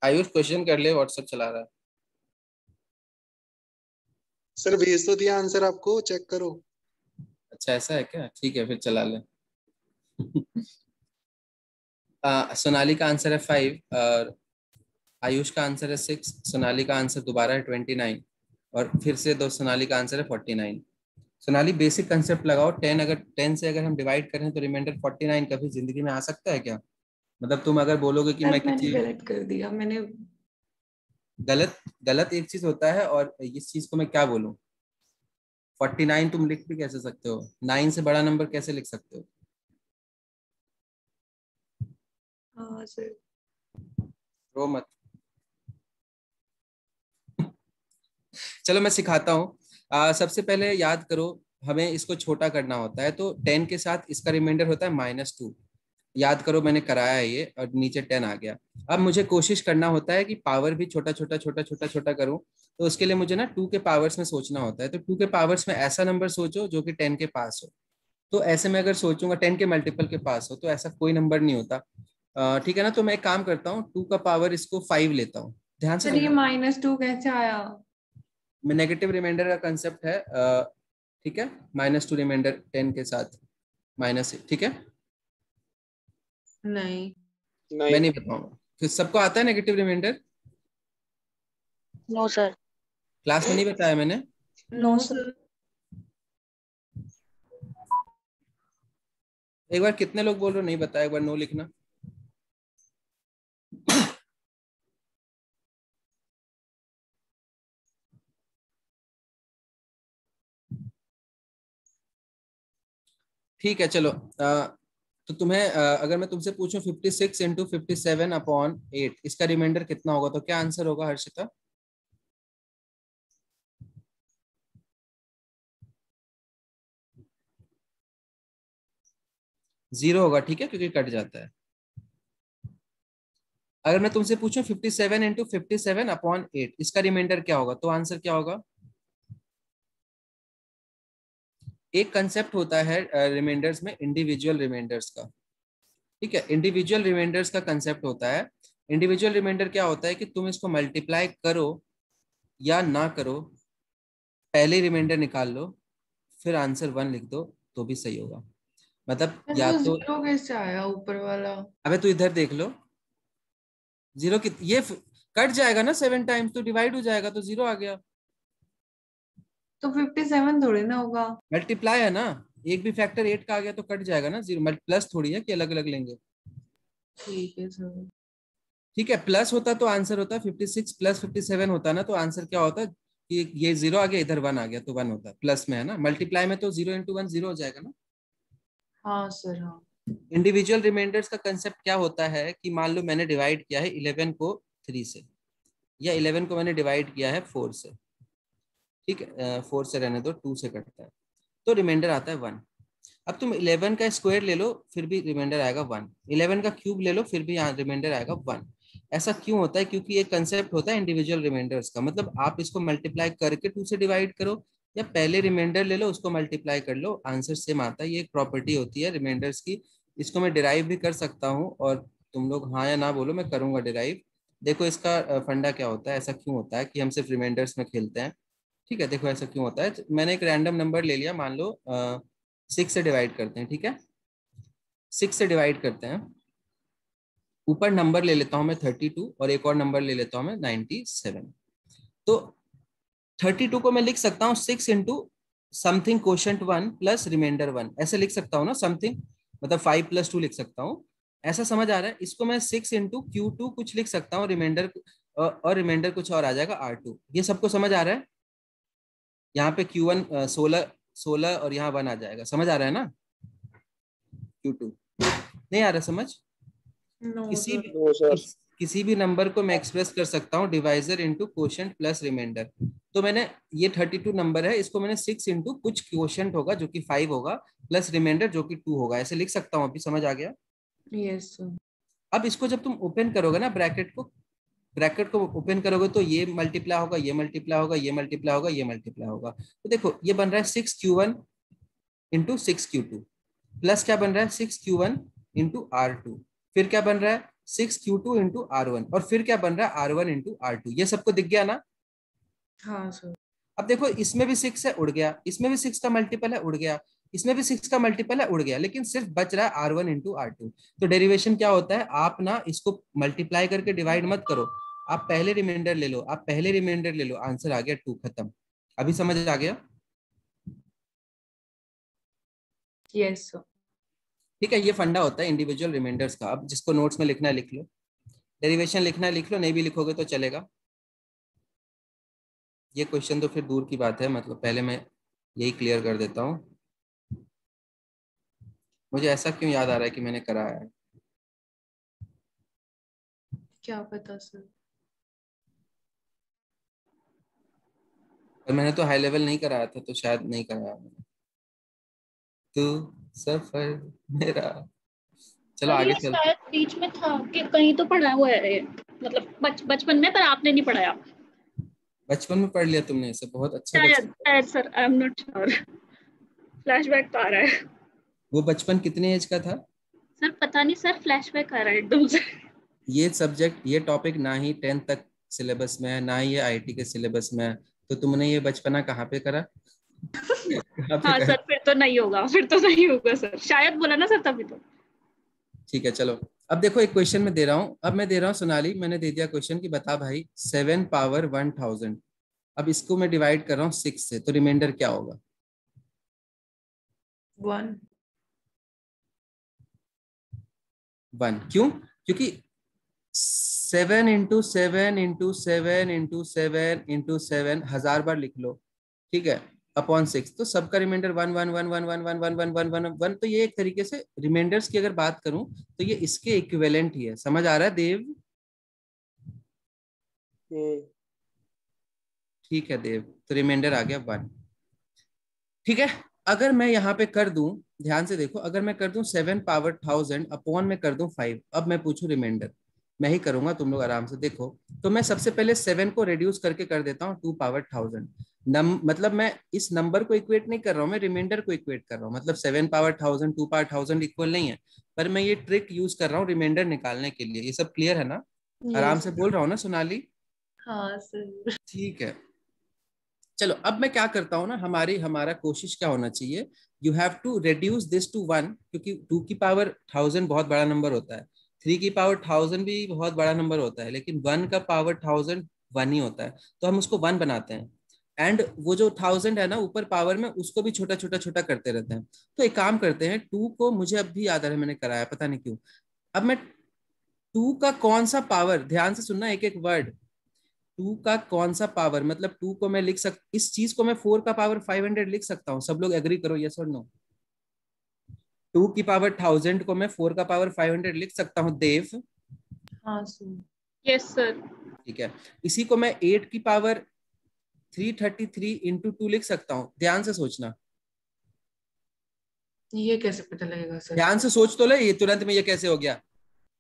आयुष क्वेश्चन कर ले, व्हाट्सएप चला रहा है। सर भेज तो दिया आंसर आपको, चेक करो। अच्छा ऐसा है क्या? ठीक है फिर चला ले। सोनाली का आंसर है 5 और आयुष का आंसर है 6, सोनाली का आंसर दोबारा है 29 और फिर से दो सोनाली का आंसर है 49। सोनाली बेसिक कंसेप्ट लगाओ, 10 अगर 10 से अगर हम डिवाइड करें तो रिमाइंडर 49 कभी जिंदगी में आ सकता है क्या? मतलब तुम अगर बोलोगे कि सर मैं मैंने किसी गलत कर दिया मैंने। गलत गलत एक चीज होता है और इस चीज को मैं क्या बोलूं? 49 तुम लिख भी कैसे सकते हो? 9 से बड़ा नंबर कैसे लिख सकते हो? हाँ सर। रो मत। चलो मैं सिखाता हूँ। सबसे पहले याद करो, हमें इसको छोटा करना होता है, तो 10 के साथ इसका रिमाइंडर होता है -2। याद करो मैंने कराया है ये, और नीचे 10 आ गया। अब मुझे कोशिश करना होता है कि पावर भी छोटा छोटा छोटा छोटा छोटा करूं, तो उसके लिए मुझे ना 2 के पावर्स में सोचना होता है। तो 2 के पावर्स में ऐसा नंबर सोचो जो कि 10 के पास हो। तो ऐसे में अगर सोचूंगा 10 के मल्टीपल के पास हो, तो ऐसा कोई नंबर नहीं होता। ठीक है ना? तो मैं एक काम करता हूँ, 2 का पावर इसको 5 लेता हूँ। ध्यान से सर ये सुनना, -2 कैसे आया? मैं नेगेटिव रिमाइंडर का कंसेप्ट है। ठीक है, -2 रिमाइंडर 10 के साथ माइनस, ठीक है? नहीं। मैं नहीं। नहीं बताऊंगा, फिर सबको आता है negative remainder? No sir. Class में नहीं बताया मैंने? No sir. एक बार कितने लोग बोल रहे हो नहीं बताया? एक बार नो लिखना। ठीक है चलो। तो तुम्हें अगर मैं तुमसे पूछूं 56 इंटू 57 अपॉन 8, इसका रिमाइंडर कितना होगा, तो क्या आंसर होगा हर्षिता? जीरो होगा, ठीक है, क्योंकि कट जाता है। अगर मैं तुमसे पूछूं 57 इंटू 57 अपॉन 8, इसका रिमाइंडर क्या होगा, तो आंसर क्या होगा? एक कंसेप्ट होता है रिमाइंडर्स में, इंडिविजुअल रिमाइंडर्स का। ठीक है, इंडिविजुअल रिमाइंडर्स का कंसेप्ट होता है। इंडिविजुअल रिमाइंडर क्या होता है कि तुम इसको मल्टीप्लाई करो या ना करो, पहले रिमाइंडर निकाल लो, फिर आंसर 1 लिख दो, तो भी सही होगा। मतलब या तो तो, 0 कैसे आया ऊपर वाला? अबे तू इधर देख लो, जीरो की ये कट जाएगा ना 7 टाइम्स, तो डिवाइड हो जाएगा, तो 0 आ गया। तो 57 थोड़ी ना होगा। मल्टीप्लाई है ना, एक भी फैक्टर 8 का आ गया तो कट जाएगा ना, 0 प्लस थोड़ी है कि अलग अलग लेंगे। ठीक है सर। ठीक है, प्लस होता तो आंसर होता 56 प्लस 57 होता ना, तो आंसर क्या होता कि ये 0 आ गया, इधर 1 आ गया तो 1 होता, प्लस में है ना, मल्टीप्लाई में तो 0 × 1 0 हो जाएगा ना। हाँ सर हाँ। इंडिविजुअल रिमाइंडर्स का कंसेप्ट क्या होता है कि मान लो मैंने डिवाइड किया है 11 को 3 से, या 11 को मैंने डिवाइड किया है 4 से, ठीक है, 4 से रहने दो, 2 से कटता है, तो रिमाइंडर आता है 1। अब तुम 11 का स्क्वायर ले लो फिर भी रिमाइंडर आएगा 1, 11 का क्यूब ले लो फिर भी यहाँ रिमाइंडर आएगा 1। ऐसा क्यों होता है? क्योंकि ये कंसेप्ट होता है इंडिविजुअल रिमाइंडर्स का, मतलब आप इसको मल्टीप्लाई करके 2 से डिवाइड करो, या पहले रिमाइंडर ले लो उसको मल्टीप्लाई कर लो, आंसर सेम आता है। ये एक प्रॉपर्टी होती है रिमाइंडर्स की, इसको मैं डिराइव भी कर सकता हूँ, और तुम लोग हाँ या ना बोलो, मैं करूंगा डिराइव। देखो इसका फंडा क्या होता है, ऐसा क्यों होता है कि हम सिर्फ रिमाइंडर्स में खेलते हैं। ठीक है, देखो ऐसा क्यों होता है। मैंने एक रैंडम नंबर ले लिया, मान लो 6 से डिवाइड करते हैं, ठीक है, 6 से डिवाइड करते हैं। ऊपर नंबर ले लेता हूं मैं 32 और एक और नंबर ले लेता हूं मैं 97। तो 32 को मैं लिख सकता हूँ 6 into something quotient 1 plus remainder 1, ऐसे लिख सकता हूँ ना, समथिंग मतलब 5 + 2 लिख सकता हूँ। ऐसा समझ आ रहा है? इसको मैं 6 इंटू Q2 कुछ लिख सकता हूँ, रिमाइंडर और रिमाइंडर कुछ और आ जाएगा R2। ये सबको समझ आ रहा है? यहाँ पे Q1 16 और यहाँ 1 आ जाएगा, समझ आ रहा है ना? Q2 नहीं आ रहा समझ? नो किसी सर। भी नो सर। किसी भी नंबर को मैं एक्सप्रेस कर सकता हूँ divisor into quotient plus remainder. तो मैंने ये 32 नंबर है, इसको मैंने 6 इंटू कुछ क्वोशंट होगा जो कि 5 होगा, प्लस रिमाइंडर जो कि 2 होगा, ऐसे लिख सकता हूँ। अभी समझ आ गया? Yes sir. अब इसको जब तुम ओपन करोगे ना, ब्रैकेट को ओपन करोगे तो ये मल्टीप्लाई होगा, ये मल्टीप्लाई होगा, ये मल्टीप्लाई होगा, ये मल्टीप्लाई होगा। तो देखो ये बन रहा है 6Q1 इंटू 6Q2, प्लस क्या बन रहा है 6Q1 इंटू R2, फिर क्या बन रहा है 6Q2 इंटू R1, और फिर क्या बन रहा है R1 इंटू R2। ये सबको दिख गया ना? हाँ सर। अब देखो इसमें भी 6 है, उड़ गया, इसमें भी 6 का मल्टीपल है, उड़ गया, इसमें भी 6 का मल्टीपल है, उड़ गया, लेकिन सिर्फ बच रहा है R1 इंटू R2। तो डेरिवेशन क्या होता है, आप ना इसको मल्टीप्लाई करके डिवाइड मत करो, आप पहले रिमाइंडर ले लो, आप पहले रिमाइंडर ले लो, आंसर आ गया 2, खत्म। अभी समझ आ गया? Yes sir. ठीक है, ये फंडा होता है इंडिविजुअल रिमाइंडर्स का। अब जिसको नोट्स में लिखना है लिख लो, डेरिवेशन लिखना है लिख लो, नहीं भी लिखोगे तो चलेगा। ये क्वेश्चन तो फिर दूर की बात है, मतलब पहले मैं यही क्लियर कर देता हूँ। मुझे ऐसा क्यों याद आ रहा है कि मैंने कराया है? क्या पता सर। पर मैंने तो हाई लेवल नहीं कराया था, तो शायद नहीं कराया मैंने। तू सफर मेरा, चलो सर आगे ये चलते। शायद बीच में था कि कहीं तो पढ़ा हुआ है ये। मतलब बचपन में, पर आपने नहीं पढ़ाया। बचपन में पढ़ लिया तुमने इसे, बहुत अच्छा शायद बचपन। शायद sir, I am not sure. Flashback तो आ रहा है। वो बचपन कितने एज का था? सर पता नहीं सर, फ्लैशबैक आ रहा है एकदम से। ये सब्जेक्ट, ये टॉपिक ना ही 10th तक सिलेबस में है, ना ही ये आईटी के सिलेबस में है, तो तुमने ये बचपना कहाँ पे करा? कहाँ पे हाँ करा? सर, फिर तो नहीं होगा, फिर तो नहीं होगा सर, शायद बोला ना सर तभी तो। ठीक है चलो, अब देखो एक क्वेश्चन मैं दे रहा हूँ, अब मैं दे रहा हूँ सोनाली, मैंने दे दिया क्वेश्चन कि बता भाई 7 पावर 1000, अब इसको मैं डिवाइड कर रहा हूँ 6 से, तो रिमाइंडर क्या होगा? 1। 1 क्यों? क्योंकि 7 इंटू 7 इंटू 7 इंटू 7 इंटू 7 1000 बार लिख लो, ठीक है, अपॉन 6, तो सबका रिमाइंडर 1 1 1 1 1 1 1 1 1 1 1। तो ये एक तरीके से रिमाइंडर्स की अगर बात करूं तो ये इसके इक्विवेलेंट ही है। समझ आ रहा है देव? ठीक है देव, तो रिमाइंडर आ गया 1। ठीक है, अगर मैं यहाँ पे कर दूं, ध्यान से देखो, अगर मैं कर दूं 7 पावर 1000 अपॉन में कर दूं 5, अब मैं पूछूं रिमाइंडर, मैं ही करूंगा, तुम लोग आराम से देखो। तो मैं सबसे पहले 7 को रिड्यूस करके कर देता हूँ 2 पावर 1000। मतलब मैं इस नंबर को इक्वेट नहीं कर रहा हूँ, मैं रिमाइंडर को इक्वेट कर रहा हूँ, मतलब 7 पावर 1000 2 पावर 1000 इक्वल नहीं है, पर मैं ये ट्रिक यूज कर रहा हूँ रिमाइंडर निकालने के लिए। ये सब क्लियर है ना? आराम यस। से बोल रहा हूँ ना सोनाली? हाँ सर। ठीक है, चलो अब मैं क्या करता हूँ ना, हमारा कोशिश क्या होना चाहिए, you have to reduce this to 1, क्योंकि 2 की पावर 1000 बहुत बड़ा नंबर होता है, 3 की पावर 1000 भी बहुत बड़ा नंबर होता है, लेकिन 1 का पावर 1000 1 ही होता है, तो हम उसको 1 बनाते हैं। एंड वो जो 1000 है ना ऊपर पावर में, उसको भी छोटा छोटा छोटा करते रहते हैं। तो एक काम करते हैं, 2 को मुझे अब भी याद है, मैंने कराया पता नहीं क्यों। अब मैं 2 का कौन सा पावर, ध्यान से सुनना एक एक वर्ड, 2 का कौन सा पावर, मतलब 2 को मैं लिख इस चीज को मैं 4 का पावर 500 लिख सकता हूँ। सब लोग एग्री करो, यस और नो? 2 की पावर 1000 को मैं 4 का पावर 500 लिख सकता हूँ देव? हाँ सर। Yes sir. ठीक है। इसी को मैं 8 की पावर 333 इंटू 2 लिख सकता हूँ। ध्यान से सोचना, ये कैसे पता लगेगा सर? ध्यान से सोच तो ले, ये तुरंत में ये कैसे हो गया?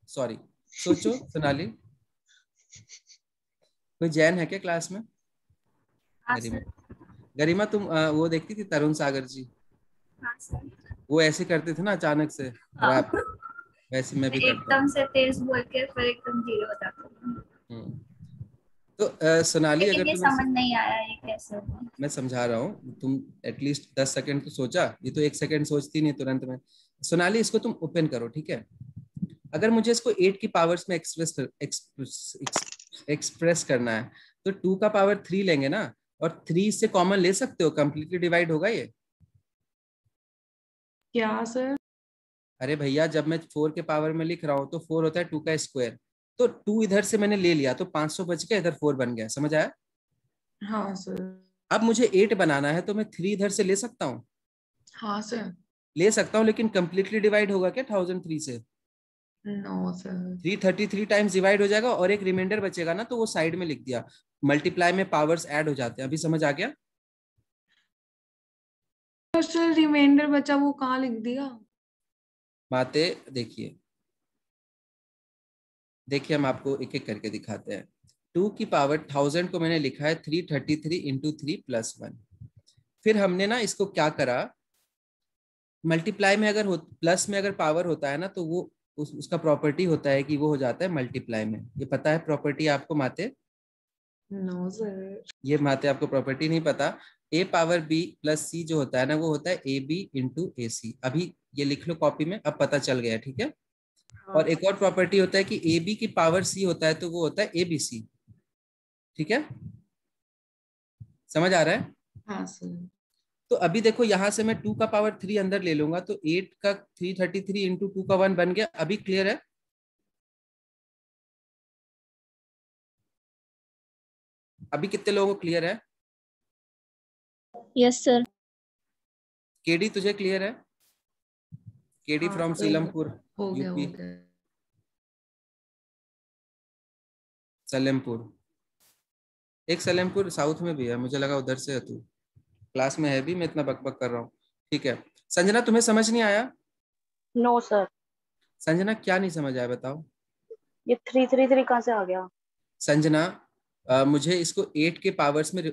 सॉरी, सोचो। सोनाली, कोई जैन है क्या क्लास में? हाँ गरिमा, सर। गरिमा तुम वो देखती थी तरुण सागर जी? हाँ सर। वो ऐसे करते थे ना अचानक से हाँ। रैप, वैसे मैं भी करता एकदम हूँ। से तेज बोल के फिर एकदम धीरे हो जाता हूँ। हम्म। तो सोनाली, लेकिन अगर ये तुम्हें, समझ नहीं आया ये कैसे हुआ। मैं समझा रहा हूँ, तुम एटलीस्ट 10 सेकंड तो सोचा, ये तो 1 सेकंड सोचती नहीं तुरंत में। सोनाली, इसको तुम ओपन करो, ठीक है? अगर मुझे इसको 8 की पावर्स में एक्सप्रेस करना है, तो 2 का पावर 3 लेंगे ना, और 3 से कॉमन ले सकते हो, कंप्लीटली डिवाइड होगा ये। क्या सर? अरे भैया, जब मैं 4 के पावर में लिख रहा हूँ तो 4 होता है 2 का स्क्वायर, तो 2 इधर से मैंने ले लिया तो 500 बच गया, इधर 4 बन गया। समझ आया? हाँ सर। अब मुझे 8 बनाना है तो मैं 3 इधर से ले सकता हूँ? हाँ सर। ले सकता हूँ, लेकिन कंप्लीटली डिवाइड होगा क्या 1003 से? No sir. 333 टाइम्स डिवाइड हो जाएगा और एक रिमाइंडर बचेगा ना, तो वो साइड में लिख दिया। मल्टीप्लाई में पावर्स ऐड हो जाते हैं। अभी समझ आ गया? तो सर रिमाइंडर बचा वो कहाँ लिख दिया? बातें देखिए, देखिए हम आपको एक एक करके दिखाते हैं। 2 की पावर 1000 को मैंने लिखा है 333 इंटू 3 प्लस 1। फिर हमने ना इसको क्या करा, मल्टीप्लाई में अगर प्लस में अगर पावर होता है ना, तो वो उसका प्रॉपर्टी होता है कि वो हो जाता है मल्टीप्लाई में। ये पता है प्रॉपर्टी आपको माते? No sir. ये माते आपको प्रॉपर्टी नहीं पता? A power B plus C जो होता है ना, वो होता है ए बी इंटू ए सी। अभी ये लिख लो कॉपी में, अब पता चल गया, ठीक है? हाँ और एक और प्रॉपर्टी होता है कि ए बी की पावर सी होता है, तो वो होता है ए बी सी। ठीक है? समझ आ रहा है? हाँ सर। तो अभी देखो, यहां से मैं 2 का पावर 3 अंदर ले लूंगा, तो 8 का 333 इंटू 2 का 1 बन गया। अभी क्लियर है? अभी कितने लोगों को क्लियर है? Yes sir. केडी, तुझे क्लियर है? केडी हाँ फ्रॉम सर। सीलमपुर, हो गया यूपी, हो गया। सलेमपुर। एक सलेमपुर साउथ में भी है, मुझे लगा उधर से है तू। क्लास में है भी, मैं इतना बकबक कर रहा हूँ। ठीक है। संजना, तुम्हें समझ नहीं आया? No sir. संजना, क्या नहीं समझ आया बताओ? ये 333 कहाँ से आ गया? संजना, मुझे इसको 8 के पावर्स में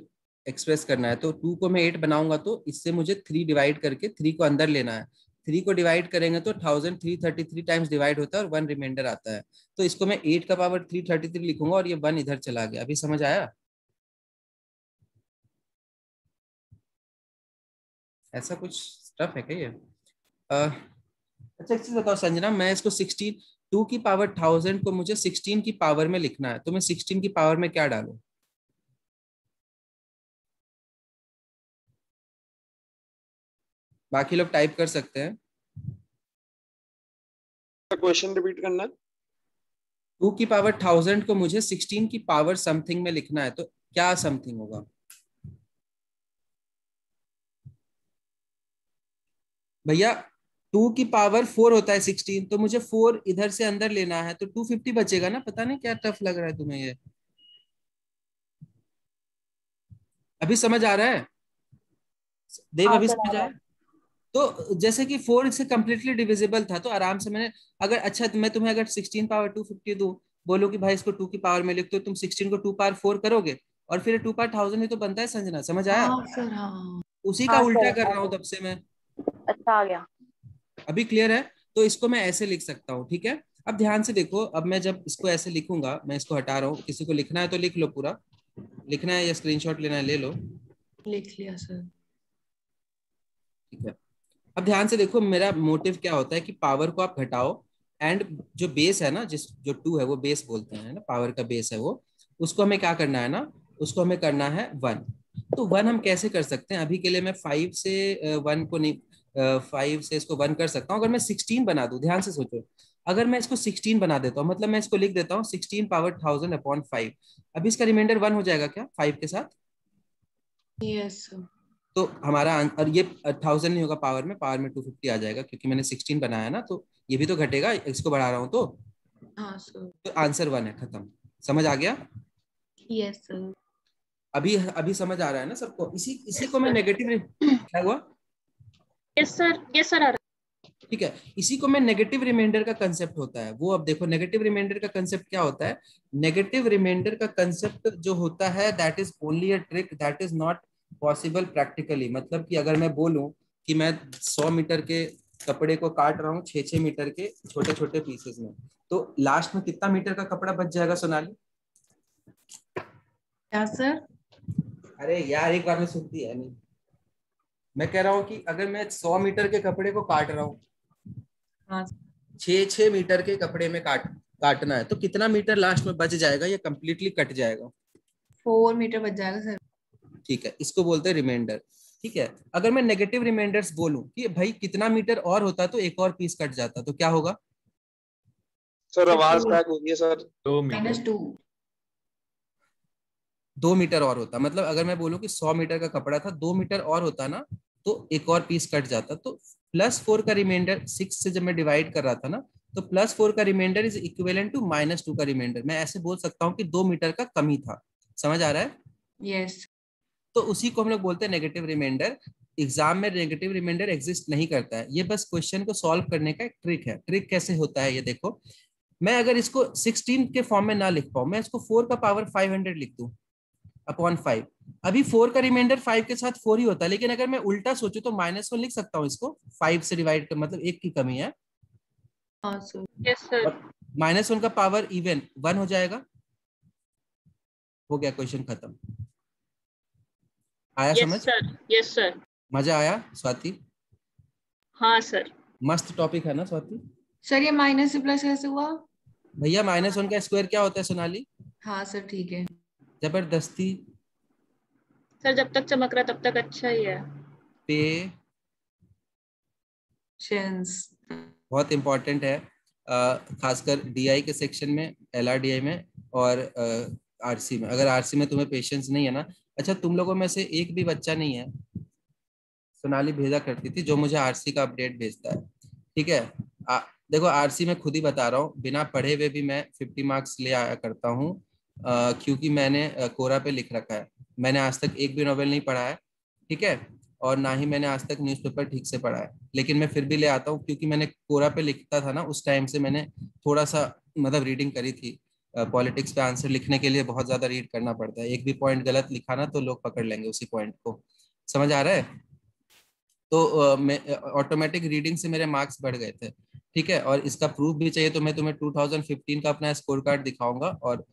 एक्सप्रेस करना है, तो 2 को मैं 8 बनाऊंगा, तो इससे मुझे 3 डिवाइड करके 3 को अंदर लेना है। 3 को डिवाइड करेंगे तो 1333 टाइम्स डिवाइड होता है और 1 रिमाइंडर आता है। तो इसको मैं 8 का पावर 333 लिखूंगा और ये 1 इधर चला गया। अभी समझ आया? ऐसा कुछ स्टफ है क्या ये? अच्छा, एक चीज बताओ संजना, मैं इसको 16, 2 की पावर 1000 को मुझे 16 की पावर में लिखना है, तो मैं 16 की पावर में क्या डालूं? बाकी लोग टाइप कर सकते हैं। क्वेश्चन रिपीट करना है। 2 की पावर 1000 को मुझे 16 की पावर समथिंग में लिखना है, तो क्या समथिंग होगा? भैया, 2 की पावर 4 होता है 16, तो मुझे 4 इधर से अंदर लेना है, तो 250 बचेगा ना। पता नहीं क्या टफ लग रहा है तुम्हें ये। अभी समझ आ रहा है देव? हाँ अभी सर आ समझ रहा आया? है। तो जैसे कि 4 से कंप्लीटली डिविजिबल था, तो आराम से मैंने, अगर अच्छा मैं तुम्हें अगर 16 पावर 250 दूं, बोलो कि भाई इसको 2 की पावर में लिख, तो तुम 16 को 2 पावर 4 करोगे, और फिर 2 पावर 1000 ही तो बनता है। संजना, समझ आया? हाँ सर। हाँ। उसी का हाँ उल्टा सर कर आ रहा हूं गया। तब से मैं। अच्छा आ गया। अभी क्लियर है? तो इसको मैं ऐसे लिख सकता हूँ, ठीक है? अब ध्यान से देखो, अब मैं जब इसको ऐसे लिखूंगा, मैं इसको हटा रहा हूँ, किसी को लिखना है तो लिख लो, पूरा लिखना है या स्क्रीनशॉट लेना है ले लो। लिख लिया सर। ठीक है। अब ध्यान से देखो, मेरा मोटिव क्या होता है कि पावर को आप घटाओ एंड जो बेस है ना, जो 2 है वो बेस बोलते हैं ना, पावर का बेस है वो, उसको हमें क्या करना है ना, उसको हमें करना है 1। तो 1 हम कैसे कर सकते हैं? अभी के लिए मैं 5 से 1 को नहीं, 5 से इसको 1 कर सकता हूँ। अगर मैं 16 बना दूं, ध्यान से सोचो, अगर मैं इसको 16 बना देता हूँ, मतलब मैं इसको लिख देता हूँ 16 पावर 1000 अपॉन 5, अभी इसका रिमाइंडर 1 हो जाएगा क्या 5 के साथ? Yes sir. तो हमारा और ये 1000 नहीं होगा पावर में, पावर में 250 आ जाएगा, क्योंकि मैंने 16 बनाया ना, तो ये भी तो घटेगा, इसको बढ़ा रहा हूँ तो हाँ सर। आंसर 1 है, खत्म। समझ आ गया? Yes sir. अभी अभी समझ आ रहा है ना सबको? इसी इसी को मैं नेगेटिव, क्या हुआ? यस सर, यस सर आ रहा ठीक है, इसी को मैं नेगेटिव रिमाइंडर का कंसेप्ट होता है वो। अब देखो नेगेटिव रिमाइंडर का कंसेप्ट क्या होता है। नेगेटिव रिमाइंडर का कंसेप्ट जो होता है, that is only a trick, that is not possible practically. मतलब कि अगर मैं बोलूं कि मैं 100 मीटर के कपड़े को काट रहा हूँ 6-6 मीटर के छोटे छोटे पीसेस में, तो लास्ट में कितना मीटर का कपड़ा बच जाएगा सोनाली? क्या सर? अरे यार एक बार में सुनती है नहीं। मैं कह रहा हूँ कि अगर मैं 100 मीटर के कपड़े को काट रहा हूँ, हाँ 6-6 मीटर के कपड़े में काटना है, तो कितना मीटर लास्ट में बच जाएगा या कंप्लीटली कट जाएगा? 4 मीटर बच जाएगा सर। ठीक है, इसको बोलते हैं रिमाइंडर। ठीक है, अगर मैं नेगेटिव रिमाइंडर्स बोलूं कि भाई कितना मीटर और होता तो एक और पीस कट जाता, तो क्या होगा? सर आवाज क्रैक हो गई है सर। -2। 2 मीटर और होता, मतलब अगर मैं बोलूं कि 100 मीटर का कपड़ा था, 2 मीटर और होता ना, तो एक और पीस कट जाता। तो +4 का रिमाइंडर 6 से जब मैं डिवाइड कर रहा था ना, तो +4 का रिमाइंडर इज इक्विवेलेंट टू -2 का रिमाइंडर। मैं ऐसे बोल सकता हूँ कि 2 मीटर का कमी था। समझ आ रहा है? यस। तो उसी को हम लोग बोलते हैं नेगेटिव रिमाइंडर। एग्जाम में नेगेटिव रिमाइंडर एग्जिस्ट नहीं करता है, ये बस क्वेश्चन को सॉल्व करने का एक ट्रिक है। ट्रिक कैसे होता है ये देखो। मैं अगर इसको 16 के फॉर्म में ना लिख पाऊं, मैं इसको 4 का पावर 500 लिख दूं अपॉन 5। अभी 4 का रिमाइंडर 5 के साथ 4 ही होता है, लेकिन अगर मैं उल्टा सोचूं तो -1 लिख सकता हूं इसको, 5 से डिवाइड कर, मतलब 1 की कमी है, हाँ सर। Yes sir. और -1 का पावर इवन 1 हो जाएगा। हो गया, क्वेश्चन खत्म। आया यस समझ? Sir, yes sir. मजा आया स्वाति? हाँ सर। मस्त टॉपिक है ना स्वाति? सर ये माइनस से प्लस कैसे हुआ? भैया -1 का स्क्वायर क्या होता है सोनाली? हाँ सर ठीक है। जबरदस्ती सर जब तक चमक रहा तब तक अच्छा ही है। पे शेंस। बहुत इंपॉर्टेंट है, खासकर डीआई के सेक्शन में, एलआरडीआई में और आरसी में। अगर आरसी में तुम्हें पेशेंस नहीं है ना, अच्छा तुम लोगों में से एक भी बच्चा नहीं है, सोनाली भेजा करती थी, जो मुझे आरसी का अपडेट भेजता है। ठीक है, देखो आरसी में खुद ही बता रहा हूँ, बिना पढ़े हुए भी मैं 50 मार्क्स ले आया करता हूँ, क्योंकि मैंने कोरा पे लिख रखा है। मैंने आज तक एक भी नॉवेल नहीं पढ़ा है, ठीक है, और ना ही मैंने आज तक न्यूज़पेपर ठीक से पढ़ा है, लेकिन मैं फिर भी ले आता हूँ, क्योंकि मैंने कोरा पे लिखता था ना उस टाइम से, मैंने थोड़ा सा मतलब रीडिंग करी थी। पॉलिटिक्स पे आंसर लिखने के लिए बहुत ज्यादा रीड करना पड़ता है, एक भी पॉइंट गलत लिखा ना तो लोग पकड़ लेंगे उसी पॉइंट को। समझ आ रहा है? तो मैं ऑटोमेटिक रीडिंग से मेरे मार्क्स बढ़ गए थे। ठीक है, और इसका प्रूफ भी चाहिए तो मैं तुम्हें 2015 का अपना स्कोर कार्ड दिखाऊंगा, और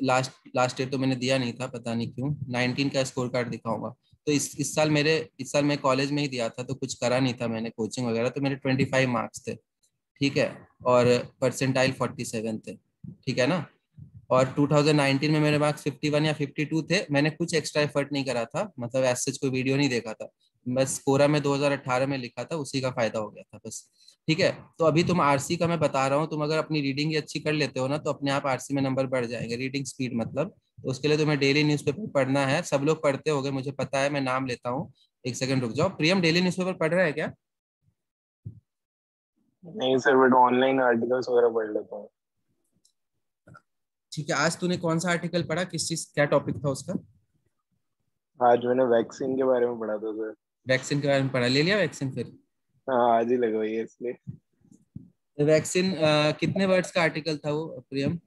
लास्ट ईयर तो मैंने दिया नहीं था, पता नहीं क्यों, 19 का स्कोर कार्ड दिखाऊंगा। तो इस साल मैं कॉलेज में ही दिया था, तो कुछ करा नहीं था मैंने कोचिंग वगैरह, तो मेरे 25 मार्क्स थे। ठीक है, और परसेंटाइल 47 थे। ठीक है ना? और 2019 में मेरे मार्क्स 51 या 52 थे। मैंने कुछ एक्स्ट्रा एफर्ट नहीं करा था, मतलब ऐसे कोई वीडियो नहीं देखा था, बस कोरा में 2018 में लिखा था, उसी का फायदा हो गया था बस। ठीक है, तो अभी तुम आरसी का मैं बता रहा हूँ, तुम अगर अपनी रीडिंग ही अच्छी कर लेते हो ना, तो अपने आप आरसी में नंबर बढ़ जाएंगे, रीडिंग स्पीड मतलब। तो उसके लिए तुम्हें डेली न्यूज़पेपर पढ़ना है। सब लोग पढ़ते होंगे मुझे पता है, मैं नाम लेता हूँ। एक सेकंड रुक जाओ। प्रियम डेली न्यूज़पेपर पढ़ रहा है क्या? नहीं सर, बट ऑनलाइन आर्टिकल्स वगैरह पढ़ लेता हूँ। ठीक है, आज तूने कौन सा आर्टिकल पढ़ा, किस चीज, क्या टॉपिक था उसका? आज मैंने वैक्सीन के बारे में पढ़ा था सर। वैक्सीन के बारे में पढ़ा, ले लिया वैक्सीन फिर? हाँ, आज ही लगवाई है इसलिए। वैक्सीन कितने वर्ड्स का आर्टिकल था वो प्रियम?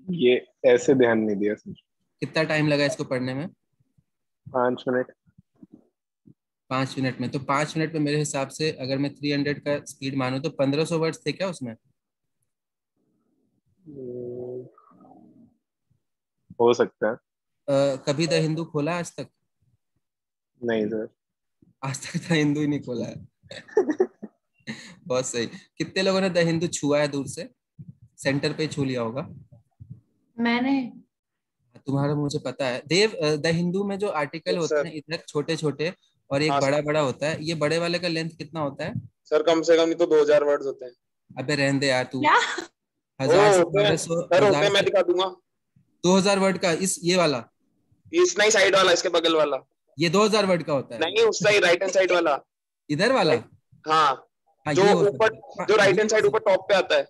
ये ऐसे ध्यान नहीं दिया सर। कितना टाइम लगा इसको पढ़ने में? 5 मिनट। 5 मिनट में? तो 5 मिनट में मेरे हिसाब से अगर मैं 300 का स्पीड मानूं तो 1500 वर्ड्स थे क्या उसमें? हो सकता है। कभी द हिंदू खोला आज तक? नहीं सर। आज तक द हिंदू ही नहीं खोला है। बहुत सही। कितने लोगों ने द हिंदू छुआ है दूर से? सेंटर पे छू लिया होगा। मैंने। तुम्हारा मुझे पता है देव। द हिंदू में जो आर्टिकल यस होते सर। हैं इधर छोटे छोटे और एक हाँ बड़ा सर। बड़ा होता है, ये बड़े वाले का लेंथ कितना होता है? सर कम से कम नहीं तो 2000 वर्ड्स होते हैं। अबे रहने दे यार तू। क्या? ओ 1000 से होते हैं 1200, सर, होते 1000 हैं, मैं से दिखा दूंगा। 2000 वर्ड का इस ये वाला, इस नहीं, साइड वाला, इसके बगल वाला। ये 2000 वर्ड का होता है। नहीं, उस साइड, राइट हैंड साइड वाला। इधर वाला? हाँ, हाँ जो ये हो ऊपर, सकता है, हाँ जो राइट ये हैंड हो साइड ऊपर सकता टॉप पे आता है।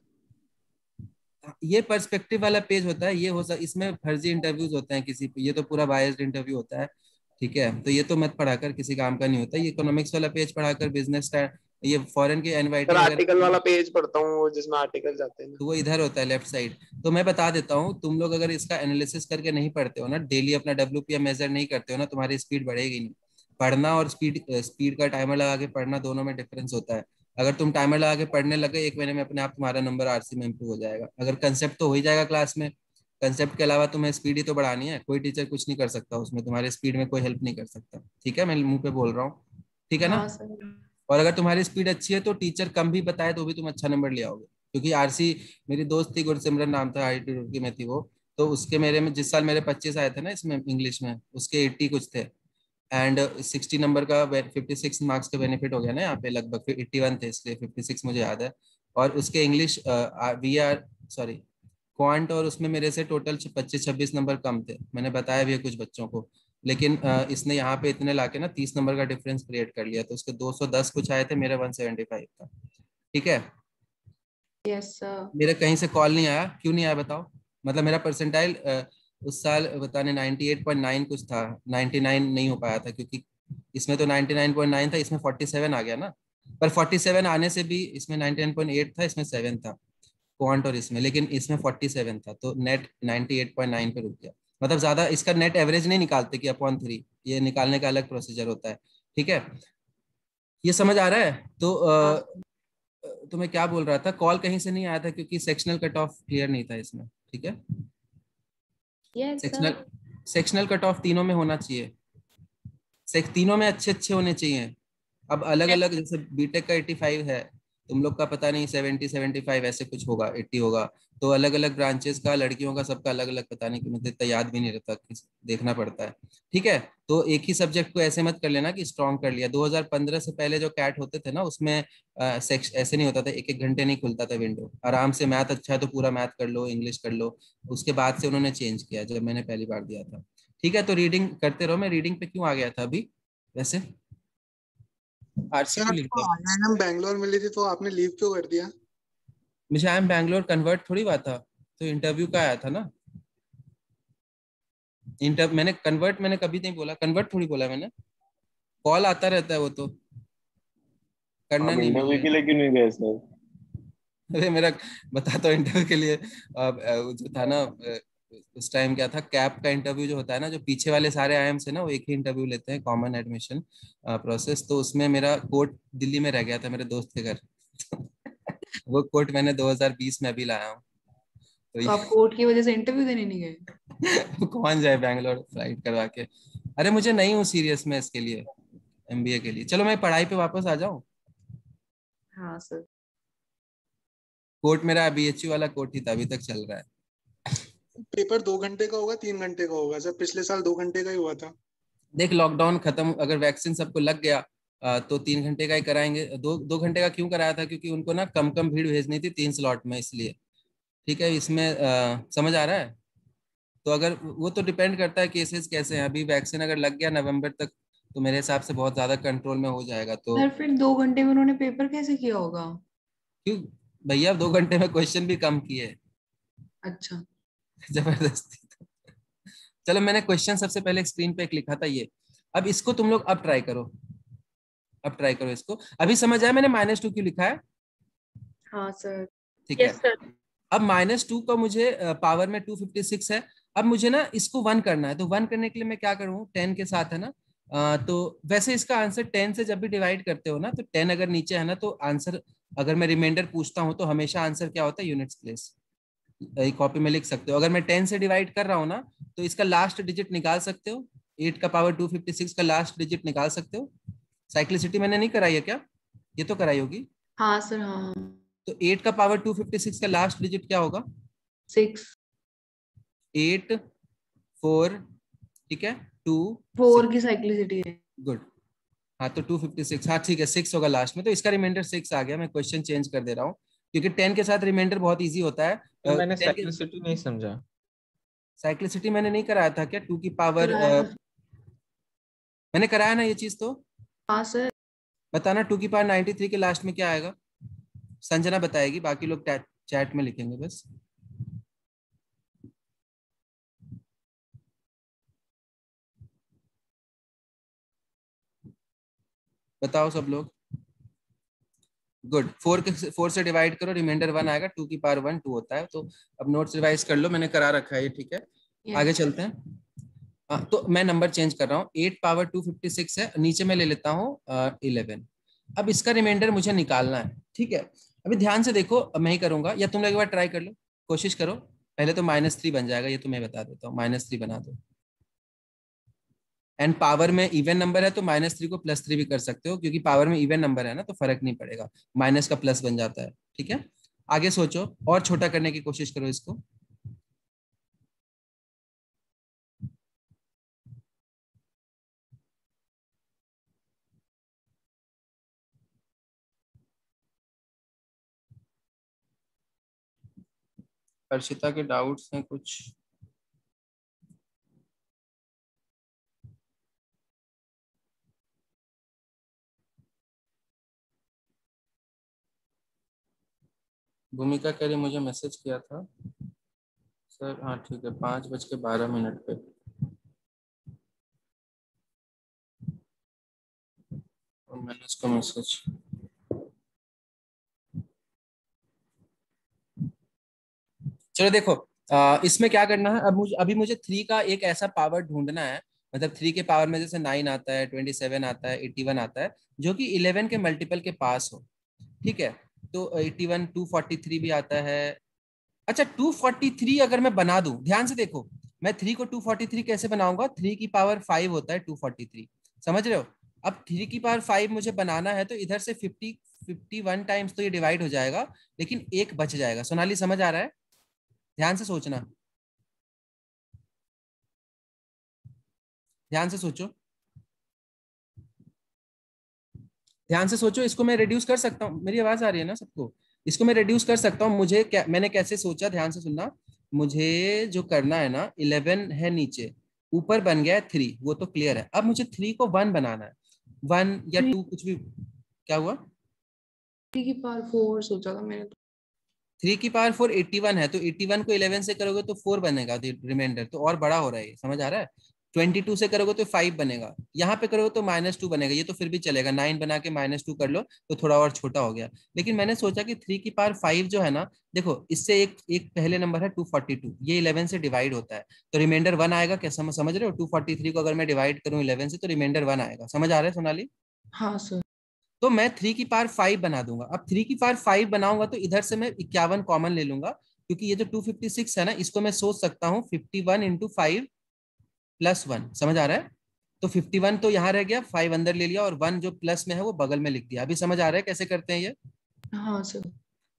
है। ये पर्सपेक्टिव वाला पेज होता है, ये हो सकता, इसमें फर्जी इंटरव्यूज होते हैं किसी, ये तो पूरा बायस्ड इंटरव्यू होता है। ठीक है, तो ये तो मत पढ़ाकर, किसी काम का नहीं होता। ये इकोनॉमिक्स वाला पेज पढ़ाकर, बिजनेस का, ये फॉरेन के सर एनवाईटी आर्टिकल वगैरह, वाला पेज पढ़ता हूँ, वो जिसमें आर्टिकल जाते हैं ना। तो वो इधर होता है लेफ्ट साइड। तो मैं बता देता हूँ, तुम लोग अगर इसका एनालिसिस करके नहीं पढ़ते हो ना, डेली अपना WPM मेजर नहीं करते हो ना, तुम्हारी स्पीड बढ़ेगी नहीं। पढ़ना और स्पीड, स्पीड का टाइमर लगा के पढ़ना, दोनों में डिफरेंस होता है। अगर तुम टाइमर लगा के पढ़ने लगे 1 महीने में, अपने आप तुम्हारा नंबर आरसी में इंप्रूव हो जाएगा। अगर कंसेप्ट तो हो ही जाएगा क्लास में, कंसेप्ट के अलावा तुम्हें स्पीड ही तो बढ़ानी है। कोई टीचर कुछ नहीं कर सकता उसमें, तुम्हारे स्पीड में कोई हेल्प नहीं कर सकता। ठीक है, मैं मुंह पे बोल रहा हूँ, ठीक है ना? हाँ सर। और अगर तुम्हारी स्पीड अच्छी है तो टीचर कम भी बताए तो भी तुम अच्छा नंबर ले आओगे। क्योंकि आरसी, मेरी दोस्त थी गुरसिमरन नाम था, IIT रुड़की में थी वो, तो उसके मेरे में जिस साल मेरे 25 आए थे ना इसमें इंग्लिश में, उसके 80 कुछ थे। एंड 60 नंबर का 56 मार्क्स का बेनिफिट हो गया ना यहाँ पे, लगभग 81 थे, इसलिए 56 मुझे याद है। और उसके इंग्लिश VR, सॉरी क्वांट, और उसमें मेरे से टोटल 25-26 नंबर कम थे। मैंने बताया भी है कुछ बच्चों को, लेकिन इसने यहाँ पे इतने लाके ना 30 नंबर का डिफरेंस क्रिएट कर लिया। तो उसके 210 कुछ आए थे, मेरे 175 था। ठीक है, यस सर। मेरे कहीं से कॉल नहीं आया, क्यों नहीं आया बताओ? मतलब मेरा परसेंटाइल उस साल बताने 98.9 कुछ था, 99 नहीं हो पाया था, क्योंकि इसमें तो 99.9 था, इसमें 47 आ गया ना। पर 47 आने से भी इसमें 99.8 था, इसमें 7 था क्वांट और इसमें, लेकिन इसमें 47 था, तो नेट 98.9 पे रुक गया। मतलब ज्यादा इसका नेट एवरेज नहीं निकालते कि अपॉन 3, ये निकालने का अलग प्रोसीजर होता है। ठीक है, ये समझ आ रहा है? तो हाँ तो मैं क्या बोल रहा था, कॉल कहीं से नहीं आया था क्योंकि सेक्शनल कट ऑफ क्लियर नहीं था इसमें। ठीक है, yes sectional sir. Sectional cut off तीनों में होना चाहिए, तीनों में अच्छे अच्छे होने चाहिए। अब अलग अलग, जैसे बीटेक का 85 है, तुम लोग का पता नहीं 70-75 ऐसे कुछ होगा, 80 होगा। तो अलग अलग ब्रांचेस का, लड़कियों का सबका अलग अलग, पता नहीं कि मुझे इतना याद भी नहीं रहता, देखना पड़ता है। ठीक है, तो एक ही सब्जेक्ट को ऐसे मत कर लेना कि स्ट्रॉन्ग कर लिया। 2015 से पहले जो कैट होते थे ना, उसमें ऐसे नहीं होता था, 1-1 घंटे नहीं खुलता था विंडो, आराम से मैथ अच्छा है तो पूरा मैथ कर लो, इंग्लिश कर लो। उसके बाद से उन्होंने चेंज किया जब मैंने पहली बार दिया था। ठीक है, तो रीडिंग करते रहो। मैं रीडिंग पे क्यों आ गया था अभी वैसे? आरसी सर क्यों लिख आपको रहा है? IIM बैंगलोर मिली थी तो आपने लीव क्यों कर दिया? मुझे आई एम बैंगलोर कन्वर्ट थोड़ी हुआ था, तो इंटरव्यू का आया था ना। मैंने कन्वर्ट, मैंने कभी नहीं बोला कन्वर्ट, थोड़ी बोला मैंने। कॉल आता रहता है, वो तो करना आप नहीं इंटरव्यू मिलना के है। लिए क्यों नहीं गए सर? अरे मेरा, बताता हूँ इंटरव्यू के लिए। जो था ना, उस टाइम क्या था, कैप का इंटरव्यू जो होता है ना, जो पीछे वाले सारे IIM से ना, वो एक ही इंटरव्यू लेते हैं, कॉमन एडमिशन प्रोसेस। तो उसमें मेरा कोट दिल्ली में रह गया था मेरे दोस्त के घर। वो कोट मैंने 2020 में अभी लाया हूँ। तो तो आप कोर्ट की वजह से इंटरव्यू देने नहीं गए? कौन जाए बैंगलोर फ्लाइट करवा के? अरे मुझे नहीं हूँ सीरियस में इसके लिए, MBA के लिए। चलो मैं पढ़ाई पे वापस आ जाऊँ। हाँ सर। कोर्ट मेरा BHU वाला कोर्ट ही था, अभी तक चल रहा है। पेपर 2 घंटे का होगा 3 घंटे का होगा सर? पिछले साल 2 घंटे का ही हुआ था। देख, लॉकडाउन खत्म, अगर वैक्सीन सबको लग गया तो 3 घंटे का ही कराएंगे। 2 घंटे का क्यों कराया था? क्योंकि उनको ना कम कम भीड़ भेजनी थी 3 स्लॉट में, इसलिए। ठीक है, इसमें समझ आ रहा है? तो अगर वो तो डिपेंड करता है केसेस कैसे हैं। अभी वैक्सीन अगर लग गया नवंबर तक, तो मेरे हिसाब से बहुत ज्यादा कंट्रोल में हो जाएगा। तो सर फिर 2 घंटे में उन्होंने पेपर कैसे किया होगा? क्यों भैया, 2 घंटे में क्वेश्चन भी कम किए। अच्छा। जबरदस्ती। चलो, मैंने क्वेश्चन सबसे पहले स्क्रीन पे एक लिखा था ये। अब इसको तुम लोग अब ट्राई करो, अब ट्राई करो इसको। अभी समझ आया मैंने -2 क्यों लिखा है? हाँ सर। ठीक है, यस सर। अब -2 का मुझे पावर में 256 है। अब मुझे ना इसको 1 करना है, तो 1 करने के लिए मैं क्या करूँ, 10 के साथ है ना। तो वैसे इसका आंसर 10 से जब भी डिवाइड करते हो ना, तो 10 अगर नीचे है ना, तो आंसर, अगर मैं रिमाइंडर पूछता हूँ तो हमेशा आंसर क्या होता है, यूनिट्स प्लेस। कॉपी में लिख सकते हो। अगर मैं 10 से डिवाइड कर रहा हूँ ना, तो इसका लास्ट डिजिट निकाल सकते हो, 8 का पावर 256 का लास्ट डिजिट निकाल सकते हो। साइक्लिसिटी मैंने नहीं कराई है क्या? ये तो कराई होगी। हाँ सर, हाँ। तो 8 का पावर 256 का लास्ट डिजिट क्या होगा? 6। 8 4, ठीक है, 2 4 की साइक्लिसिटी है। गुड। हाँ तो 256, हाँ ठीक है, 6 होगा लास्ट में, तो इसका रिमाइंडर 6 आ गया। मैं क्वेश्चन चेंज कर दे रहा हूँ क्योंकि 10 के साथ रिमाइंडर बहुत इजी होता है। तो मैंने 10 के साइक्लिसिटी नहीं समझा। साइक्लिसिटी मैंने नहीं कराया था क्या? 2 की पावर कराया था। मैंने कराया ना ये चीज। तो हाँ सर। बताना 2 की पावर 93 के लास्ट में क्या आएगा? संजना बताएगी, बाकी लोग चैट में लिखेंगे बस। बताओ सब लोग। गुड। 4 से डिवाइड करो, रिमाइंडर 1 आएगा। 2 की पावर 1 2 होता है। तो अब नोट्स रिवाइज कर लो, मैंने करा रखा है ये, ठीक है। आगे Yes. चलते हैं। तो मैं नंबर चेंज कर रहा हूँ। 8 पावर 256 है, नीचे मैं ले लेता हूँ 11। अब इसका रिमाइंडर मुझे निकालना है, ठीक है। अभी ध्यान से देखो, अब मैं ही करूंगा या तुम लोग एक बार ट्राई कर लो, कोशिश करो। पहले तो -3 बन जाएगा, ये तो मैं बता देता हूँ। -3 बना दो। एंड पावर में इवन नंबर है तो -3 को +3 भी कर सकते हो, क्योंकि पावर में इवन नंबर है ना, तो फर्क नहीं पड़ेगा। माइनस का प्लस बन जाता है, ठीक है। आगे सोचो, और छोटा करने की कोशिश करो इसको। अर्शिता के डाउट्स हैं कुछ? भूमिका कह रही मुझे मैसेज किया था सर। हाँ ठीक है, 5:12 पे। और मैंने उसको मैसेज, चलो देखो, इसमें क्या करना है। अब अभी मुझे 3 का एक ऐसा पावर ढूंढना है, मतलब 3 के पावर में जैसे 9 आता है, 27 आता है, 81 आता है, जो कि 11 के मल्टीपल के पास हो, ठीक है। तो 81, 243 भी आता है। अच्छा, 243 अगर मैं बना दूं, ध्यान से देखो, मैं 3 को 243 कैसे बनाऊंगा? 3 की पावर 5 होता है 243, समझ रहे हो? अब 3 की पावर 5 मुझे बनाना है, तो इधर से 51 टाइम्स तो ये डिवाइड हो जाएगा, लेकिन एक बच जाएगा। सोनाली समझ आ रहा है? ध्यान से सोचना, ध्यान से सोचो, ध्यान से सोचो। इसको मैं रिड्यूस कर सकता हूँ, मेरी आवाज आ रही है ना सबको? इसको मैं रिड्यूस कर सकता हूँ। मुझे क्या, मैंने कैसे सोचा, ध्यान से सुनना। मुझे जो करना है ना, 11 है नीचे, ऊपर बन गया है 3, वो तो क्लियर है। अब मुझे 3 को 1 बनाना है, 1 या 2 कुछ भी। क्या हुआ? 3 की पावर 4 सोचा था मैंने तो। 3 की पावर 4 81 है, तो 81 को 11 से करोगे तो 4 बनेगा रिमाइंडर, तो और बड़ा हो रहा है ये, समझ आ रहा है? 22 से करोगे तो 5 बनेगा, यहाँ पे करोगे तो -2 बनेगा। ये तो फिर भी चलेगा, 9 बना के -2 कर लो तो थोड़ा और छोटा हो गया। लेकिन मैंने सोचा कि 3 की पावर 5 जो है ना, देखो इससे एक एक पहले नंबर है 242, ये 11 से डिवाइड होता है, तो रिमाइंडर 1 आएगा। क्या समझ रहे हो? 243 को अगर मैं डिवाइड करूँ 11 से, तो रिमाइंडर 1 आएगा। समझ आ रहा है सोनाली? हाँ सर। तो मैं 3 की पावर 5 बना दूंगा। अब 3 की पावर 5 बनाऊंगा तो इधर से मैं 51 कॉमन ले लूंगा, क्योंकि ये जो 256 है ना, इसको मैं सोच सकता हूँ 51 इंटू 5 +1। समझ आ रहा है? तो 51 तो यहाँ रह गया, 5 अंदर ले लिया, और 1 जो प्लस में है वो बगल में लिख दिया। अभी समझ आ रहा है कैसे करते हैं ये? हाँ सर।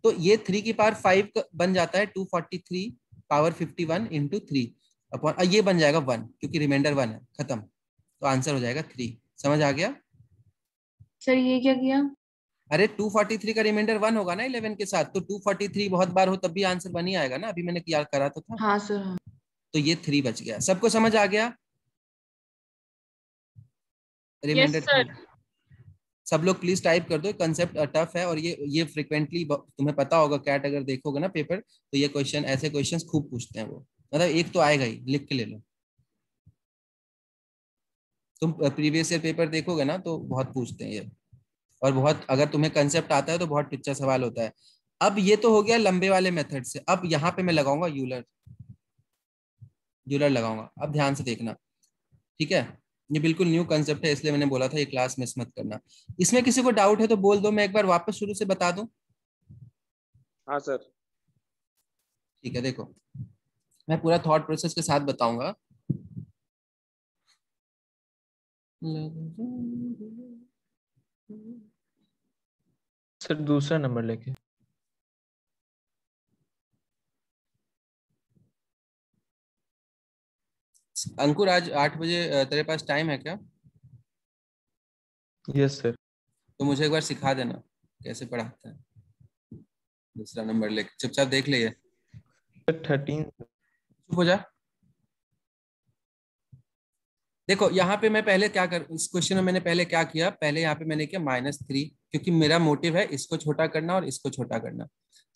तो ये 3 की पावर 5 बन जाता है 243 पावर 51 इंटू 3 अपॉन, ये बन जाएगा 1, क्योंकि रिमाइंडर 1 है, खत्म। तो आंसर हो जाएगा 3। समझ आ गया? सर ये क्या किया? अरे 243 का रिमाइंडर 1 होगा ना 11 के साथ, तो 243 बहुत बार हो तब भी आंसर 1 ही आएगा ना। अभी मैंने क्या करा तो था। हाँ सर, हाँ। तो ये 3 बच गया। सबको समझ आ गया? Yes remainder 3। सर। सब लोग प्लीज टाइप कर दो, कंसेप्ट टफ है, और ये फ्रिक्वेंटली तुम्हें पता होगा, कैट अगर देखोगे ना पेपर, तो ये क्वेश्चन, ऐसे क्वेश्चंस खूब पूछते हैं वो, मतलब एक तो आएगा ही, लिख के ले लो। तुम प्रीवियस ईयर पेपर देखोगे ना तो बहुत पूछते हैं ये, और बहुत, अगर तुम्हें कंसेप्ट आता है तो बहुत टिच्चा सवाल होता है। अब ये तो हो गया लंबे वाले मेथड से। अब यहाँ पे मैं लगाऊंगा यूलर, यूलर लगाऊंगा। अब ध्यान से देखना, ठीक है। ये बिल्कुल न्यू कंसेप्ट है, इसलिए मैंने बोला था ये क्लास मिस मत करना। इसमें किसी को डाउट है तो बोल दो, मैं एक बार वापस शुरू से बता दूं। हाँ सर। ठीक है, देखो मैं पूरा थॉट प्रोसेस के साथ बताऊंगा। सर दूसरा नंबर लेके। अंकुर आज 8 बजे तेरे पास टाइम है क्या? Yes sir. तो मुझे एक बार सिखा देना कैसे पढ़ाता है, दूसरा नंबर लेके। चुपचाप देख ले ये। 13। चुप हो जा। देखो यहाँ पे मैं पहले क्या कर, इस क्वेश्चन में मैंने पहले क्या किया, पहले यहाँ पे मैंने किया -3, क्योंकि मेरा मोटिव है इसको छोटा करना और इसको छोटा करना।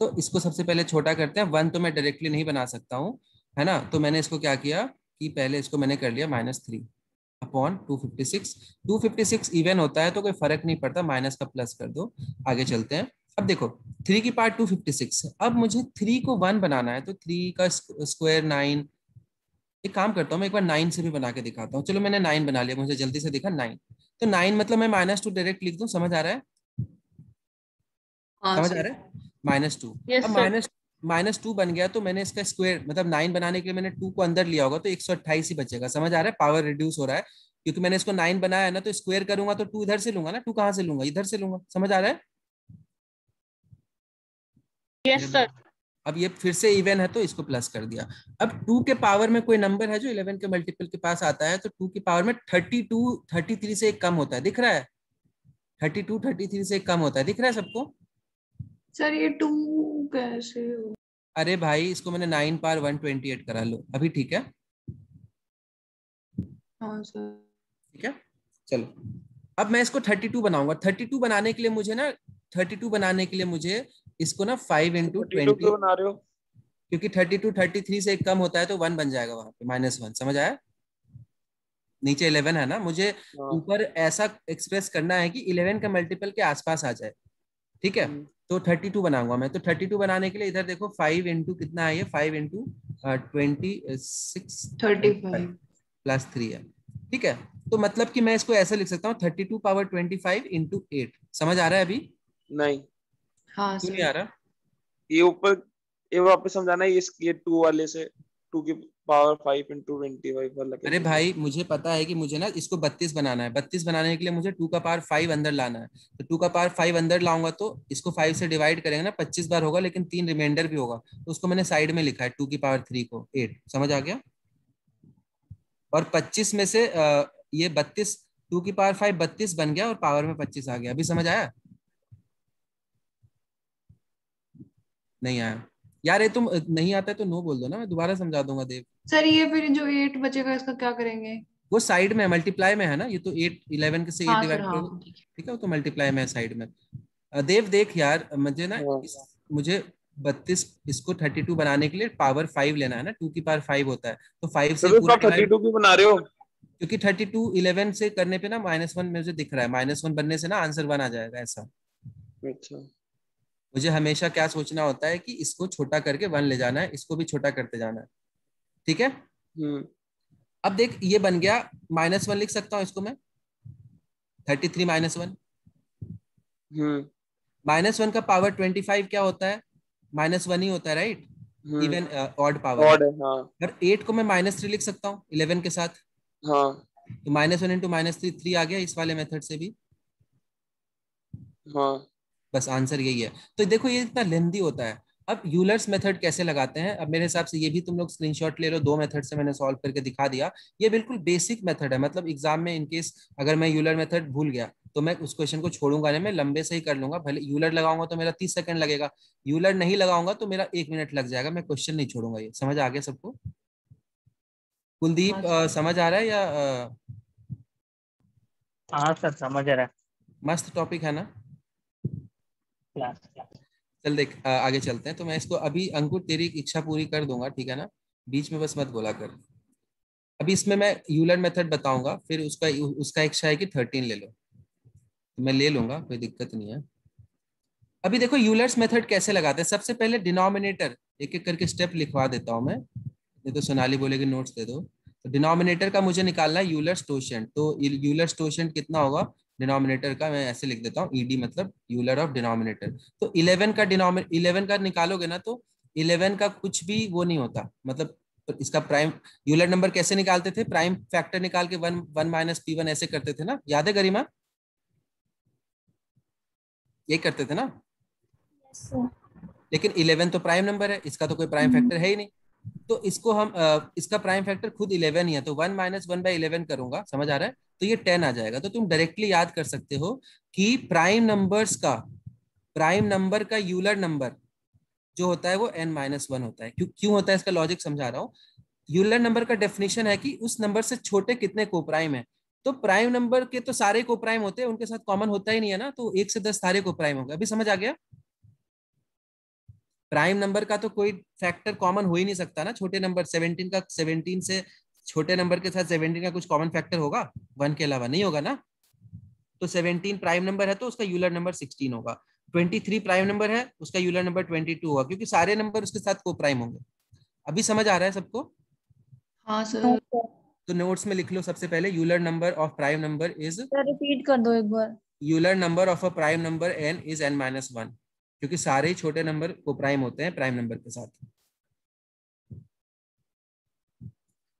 तो इसको सबसे पहले छोटा करते हैं। 1 तो मैं डायरेक्टली नहीं बना सकता हूँ, है ना। तो मैंने इसको क्या किया कि पहले इसको मैंने कर लिया -3 अपॉन 256। 256 इवन होता है तो कोई फर्क नहीं पड़ता, माइनस का प्लस कर दो। आगे चलते हैं। अब देखो 3 की पार्ट 256 है। अब मुझे 3 को 1 बनाना है, तो 3 का स्क्वायर 9। एक काम करता हूँ, मैं एक बार 9 से भी बना के दिखाता हूँ। चलो मैंने 9 बना लिया, मुझे जल्दी से दिखा 9। तो 9 मतलब मैं -2 डायरेक्ट लिख दूं, समझ आ रहा है? हाँ समझ आ सर। रहा है? -2। यस अब सर। -2 बन गया, तो मैंने इसका स्क्वायर मतलब 9 बनाने के लिए मैंने 2 को अंदर लिया होगा, तो 128 ही बचेगा। समझ आ रहा है? पावर रिड्यूस हो रहा है, क्योंकि मैंने इसको 9 बनाया है ना, तो स्क्वायर करूंगा तो 2 इधर से लूंगा ना। 2 कहाँ से लूंगा? इधर से लूंगा। समझ आ रहा है? Yes sir. अब ये फिर से इवन है तो इसको प्लस कर दिया। अब 2 के पावर में कोई नंबर है जो 11 के मल्टीपल के पास आता है, तो 2 की पावर में 33 से एक कम होता है, दिख रहा है? 33 से एक कम होता है, दिख रहा है सबको? सर ये 2 कैसे हो? अरे भाई इसको मैंने 9 पावर 128 करा लो, अभी ठीक है? हाँ सर। ठीक है, चलो। अब मैं इसको 32 बनाऊंगा। 32 बनाने के लिए मुझे ना, 32 बनाने के लिए मुझे इसको ना 5 इंटू 32 20, क्यों बना रहे हो? क्योंकि 32 33 से एक कम होता है तो 1 बन जाएगा वहां पे, -1। समझ आया? नीचे 11 है ना, मुझे हाँ। ऊपर ऐसा एक्सप्रेस करना है कि 11 का मल्टीपल के आसपास आ जाए। ठीक है, तो 32 बनाऊंगा मैं। तो 32 बनाने के लिए इधर देखो 5 इंटू कितना है, ये 5 इंटू 26 35। प्लस 3 है। ठीक है, तो मतलब कि मैं इसको ऐसे लिख सकता हूँ 32 पावर 25 इंटू 8। समझ आ रहा है अभी? नहीं, हाँ क्यों नहीं सर। आ रहा? ये ऊपर, ये वापस समझाना है। ये 2 वाले से 2 की पावर 5 इंटू 25 वाला अरे कैसे? भाई मुझे पता है कि मुझे ना इसको 32 बनाना है। 32 बनाने के लिए मुझे 2 का पावर 5 अंदर लाना है। तो 2 का पावर 5 अंदर लाऊंगा तो इसको 5 से डिवाइड करेंगे ना, 25 बार होगा, लेकिन 3 रिमाइंडर भी होगा। तो उसको मैंने साइड में लिखा है 2 की पावर 3 को 8। समझ आ गया? और 25 में से ये 32, 2 की पावर 5 32 बन गया और पावर में 25 आ गया। अभी समझ आया? नहीं आया यार? ये तुम नहीं आता है तो नो बोल दो ना, मैं दोबारा समझा दूंगा देव। सर ये फिर जो 8 बचेगा इसका क्या करेंगे? वो साइड में मल्टीप्लाई में है ना, ये तो 8 11 से 8 हाँ सर। डिवाइड हाँ करोगे। ठीक है। ठीक है, वो तो मल्टीप्लाई में है साइड में। देव देख यार, मुझे ना हाँ। मुझे 32 इसको 32 बनाने के लिए पावर 5 लेना है ना, 2 की पावर 5 होता है, तो 5 से तो पूरा आप 32 क्यों बना रहे हो? क्योंकि 32 11 से करने पे ना -1 मुझे दिख रहा है, -1 बनने से ना आंसर 1 आ जाएगा ऐसा। अच्छा। मुझे हमेशा क्या सोचना होता है कि इसको छोटा करके 1 ले जाना है, इसको भी छोटा करते जाना है। ठीक है, हम्म। अब देख ये बन गया। -1 लिख सकता हूँ इसको मैं, 33 -1। हम्म। -1 का पावर 25 क्या होता है? -1 ही होता है, राइट? हम्म। इवन ऑड पावर है। ऑड है, हाँ। और 8 को मैं -3 लिख सकता हूँ 11 के साथ। हाँ। तो -1 इंटू -3 3 आ गया इस वाले मेथड से भी। हाँ। बस आंसर यही है। तो देखो ये इतना लेंदी होता है। अब यूलर्स मेथड कैसे लगाते हैं, अब मेरे हिसाब से ये भी तुम लोग स्क्रीनशॉट ले लो। 2 मेथड से मैंने सॉल्व करके दिखा दिया। ये बिल्कुल बेसिक मेथड है, मतलब एग्जाम में इनकेस अगर मैं यूलर मेथड भूल गया तो मैं उस क्वेश्चन को छोड़ूंगा नहीं, मैं लंबे से ही कर लूंगा। भले यूलर लगाऊंगा तो मेरा 30 सेकंड लगेगा, यूलर नहीं लगाऊंगा तो मेरा 1 मिनट लग जाएगा। मैं क्वेश्चन नहीं छोड़ूंगा। ये समझ आ गया सबको? कुलदीप हाँ सर। समझ आ रहा है या हाँ सर समझ रहा है। मस्त टॉपिक है ना? क्लास। चल देख आगे चलते हैं। तो मैं इसको अभी अंकुर तेरी इच्छा पूरी कर दूंगा, ठीक है ना? बीच में बस मत बोला कर। अभी इसमें मैं यूलर मेथड बताऊंगा, फिर उसका उसका इच्छा है कि 13 ले लो, तो मैं ले लूंगा, कोई दिक्कत नहीं है। अभी देखो यूलर्स मेथड कैसे लगाते हैं। सबसे पहले डिनोमिनेटर एक एक करके स्टेप लिखवा देता हूं मैं, नहीं तो सोनाली बोलेगी नोट्स दे दो। तो डिनोमिनेटर का मुझे निकालना है यूलर्स टोशेंट। तो यूलर्स टोशेंट कितना होगा डिनोमिनेटर का, मैं ऐसे लिख देता हूँ ईडी मतलब यूलर ऑफ डिनोमिनेटर। तो 11 का निकालोगे ना, तो 11 का कुछ भी वो नहीं होता, मतलब तो इसका प्राइम यूलर नंबर कैसे निकालते थे, प्राइम फैक्टर निकाल के 1 1 - P1 ऐसे करते थे ना, याद है गरिमा? ये करते थे ना। Yes, sir. लेकिन 11 तो प्राइम नंबर है, इसका तो कोई प्राइम फैक्टर है ही नहीं, तो इसको हम इसका प्राइम फैक्टर खुद 11 ही है, तो 1 - 1/11 करूंगा, समझ आ रहा है, तो ये 10 आ जाएगा। तो तुम डायरेक्टली याद कर सकते हो कि प्राइम नंबर का यूलर नंबर जो होता है वो n-1 होता है। क्यों क्यों होता है, इसका लॉजिक समझा रहा हूँ। यूलर नंबर का डेफिनेशन है कि उस नंबर से छोटे कितने कोप्राइम है, तो प्राइम नंबर के तो सारे कोप्राइम होते हैं, उनके साथ कॉमन होता ही नहीं है ना, तो 1 से 10 सारे कोप्राइम हो गए। अभी समझ आ गया? प्राइम नंबर का तो कोई फैक्टर कॉमन हो ही नहीं सकता ना, छोटे नंबर 17 से छोटे नंबर के साथ 17 का कुछ कॉमन फैक्टर होगा 1 के अलावा? नहीं होगा ना। तो 17 प्राइम नंबर है तो उसका यूलर नंबर 16 होगा। 23 प्राइम नंबर है, उसका यूलर नंबर 22 होगा, क्योंकि सारे नंबर उसके साथ को प्राइम होंगे। अभी समझ आ रहा है सबको? हाँ सर। तो नोट्स में लिख लो सबसे पहले, Euler number of prime number is, sir repeat कर दो एक बार। Euler number of a prime number n is n-1, क्योंकि सारे ही छोटे नंबर को प्राइम होते हैं प्राइम नंबर के साथ।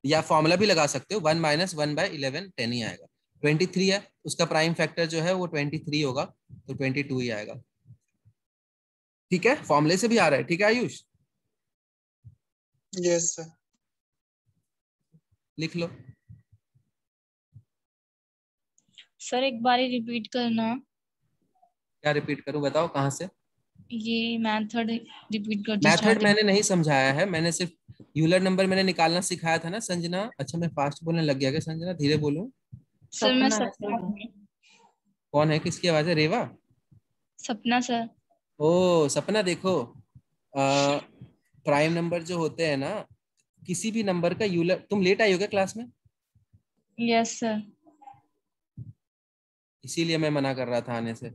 या फॉर्मूला भी लगा सकते हो, 1 - 1/11 10 ही आएगा। 23 है, उसका प्राइम फैक्टर जो है वो 23 होगा, तो 22 ही आएगा। ठीक है, फॉर्मूले से भी आ रहा है। ठीक है आयुष, यस सर। लिख लो। सर एक बार रिपीट करना। क्या रिपीट करूं, बताओ कहाँ से? ये मेथड रिपीट कर दो। मेथड मैंने नहीं समझाया है, मैंने सिर्फ यूलर नंबर मैंने निकालना सिखाया था ना संजना। अच्छा मैं फास्ट बोलने लग गया क्या संजना, धीरे बोलूं? सर मैं सपना कौन है, किसकी आवाज है? रेवा? सपना सर। ओ सपना, देखो प्राइम नंबर जो होते हैं ना, किसी भी नंबर का यूलर, तुम लेट आई हो क्या क्लास में? Yes sir. इसीलिए मैं मना कर रहा था आने से,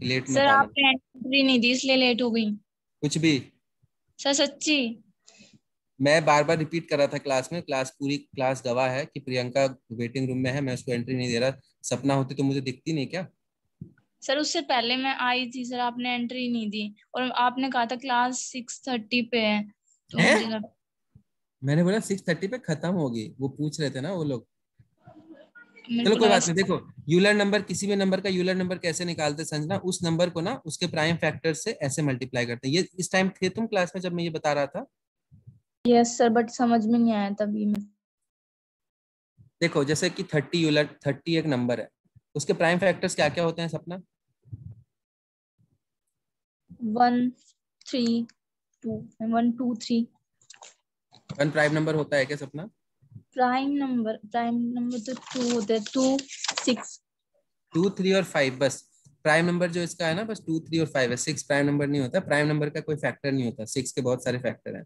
लेट मत सर आना। आपने एंट्री नहीं दी इसलिए लेट हो गई। कुछ भी, सर सच्ची। मैं बार बार रिपीट कर रहा था क्लास में, क्लास पूरी क्लास गवाह है कि प्रियंका वेटिंग रूम में है, मैं उसको एंट्री नहीं दे रहा। सपना होती तो मुझे दिखती नहीं क्या? सर उससे पहले मैं आई थी सर, आपने एंट्री नहीं दी और आपने कहा था क्लास 6:30 पे है, तो है? मुझे लगा। मैंने बोला 6:30 पे खत्म होगी, वो पूछ रहे थे ना वो लोग। मेरे चलो को कोई लगा। बात नहीं। देखो यूलर नंबर, किसी भी नंबर का यूलर नंबर कैसे निकालते संजना, उस नंबर को ना उसके प्राइम फैक्टर से ऐसे मल्टीप्लाई करते हैं। ये इस टाइम थे तुम क्लास में जब मैं ये बता रहा था? यस सर, बट समझ में नहीं आया तभी मैं। देखो जैसे कि 30 एक नंबर है, उसके प्राइम फैक्टर्स क्या क्या होते हैं सपना? 1 3 2 1 2 3। 1 प्राइम नंबर होता है क्या सपना? प्राइम नंबर तो 2 होते हैं, 2 6। 2 3 और 5 बस। प्राइम नंबर जो इसका है ना बस 2 3 और 5 है, 6 प्राइम नंबर नहीं होता। प्राइम नंबर का कोई फैक्टर नहीं होता, 6 के बहुत सारे फैक्टर हैं।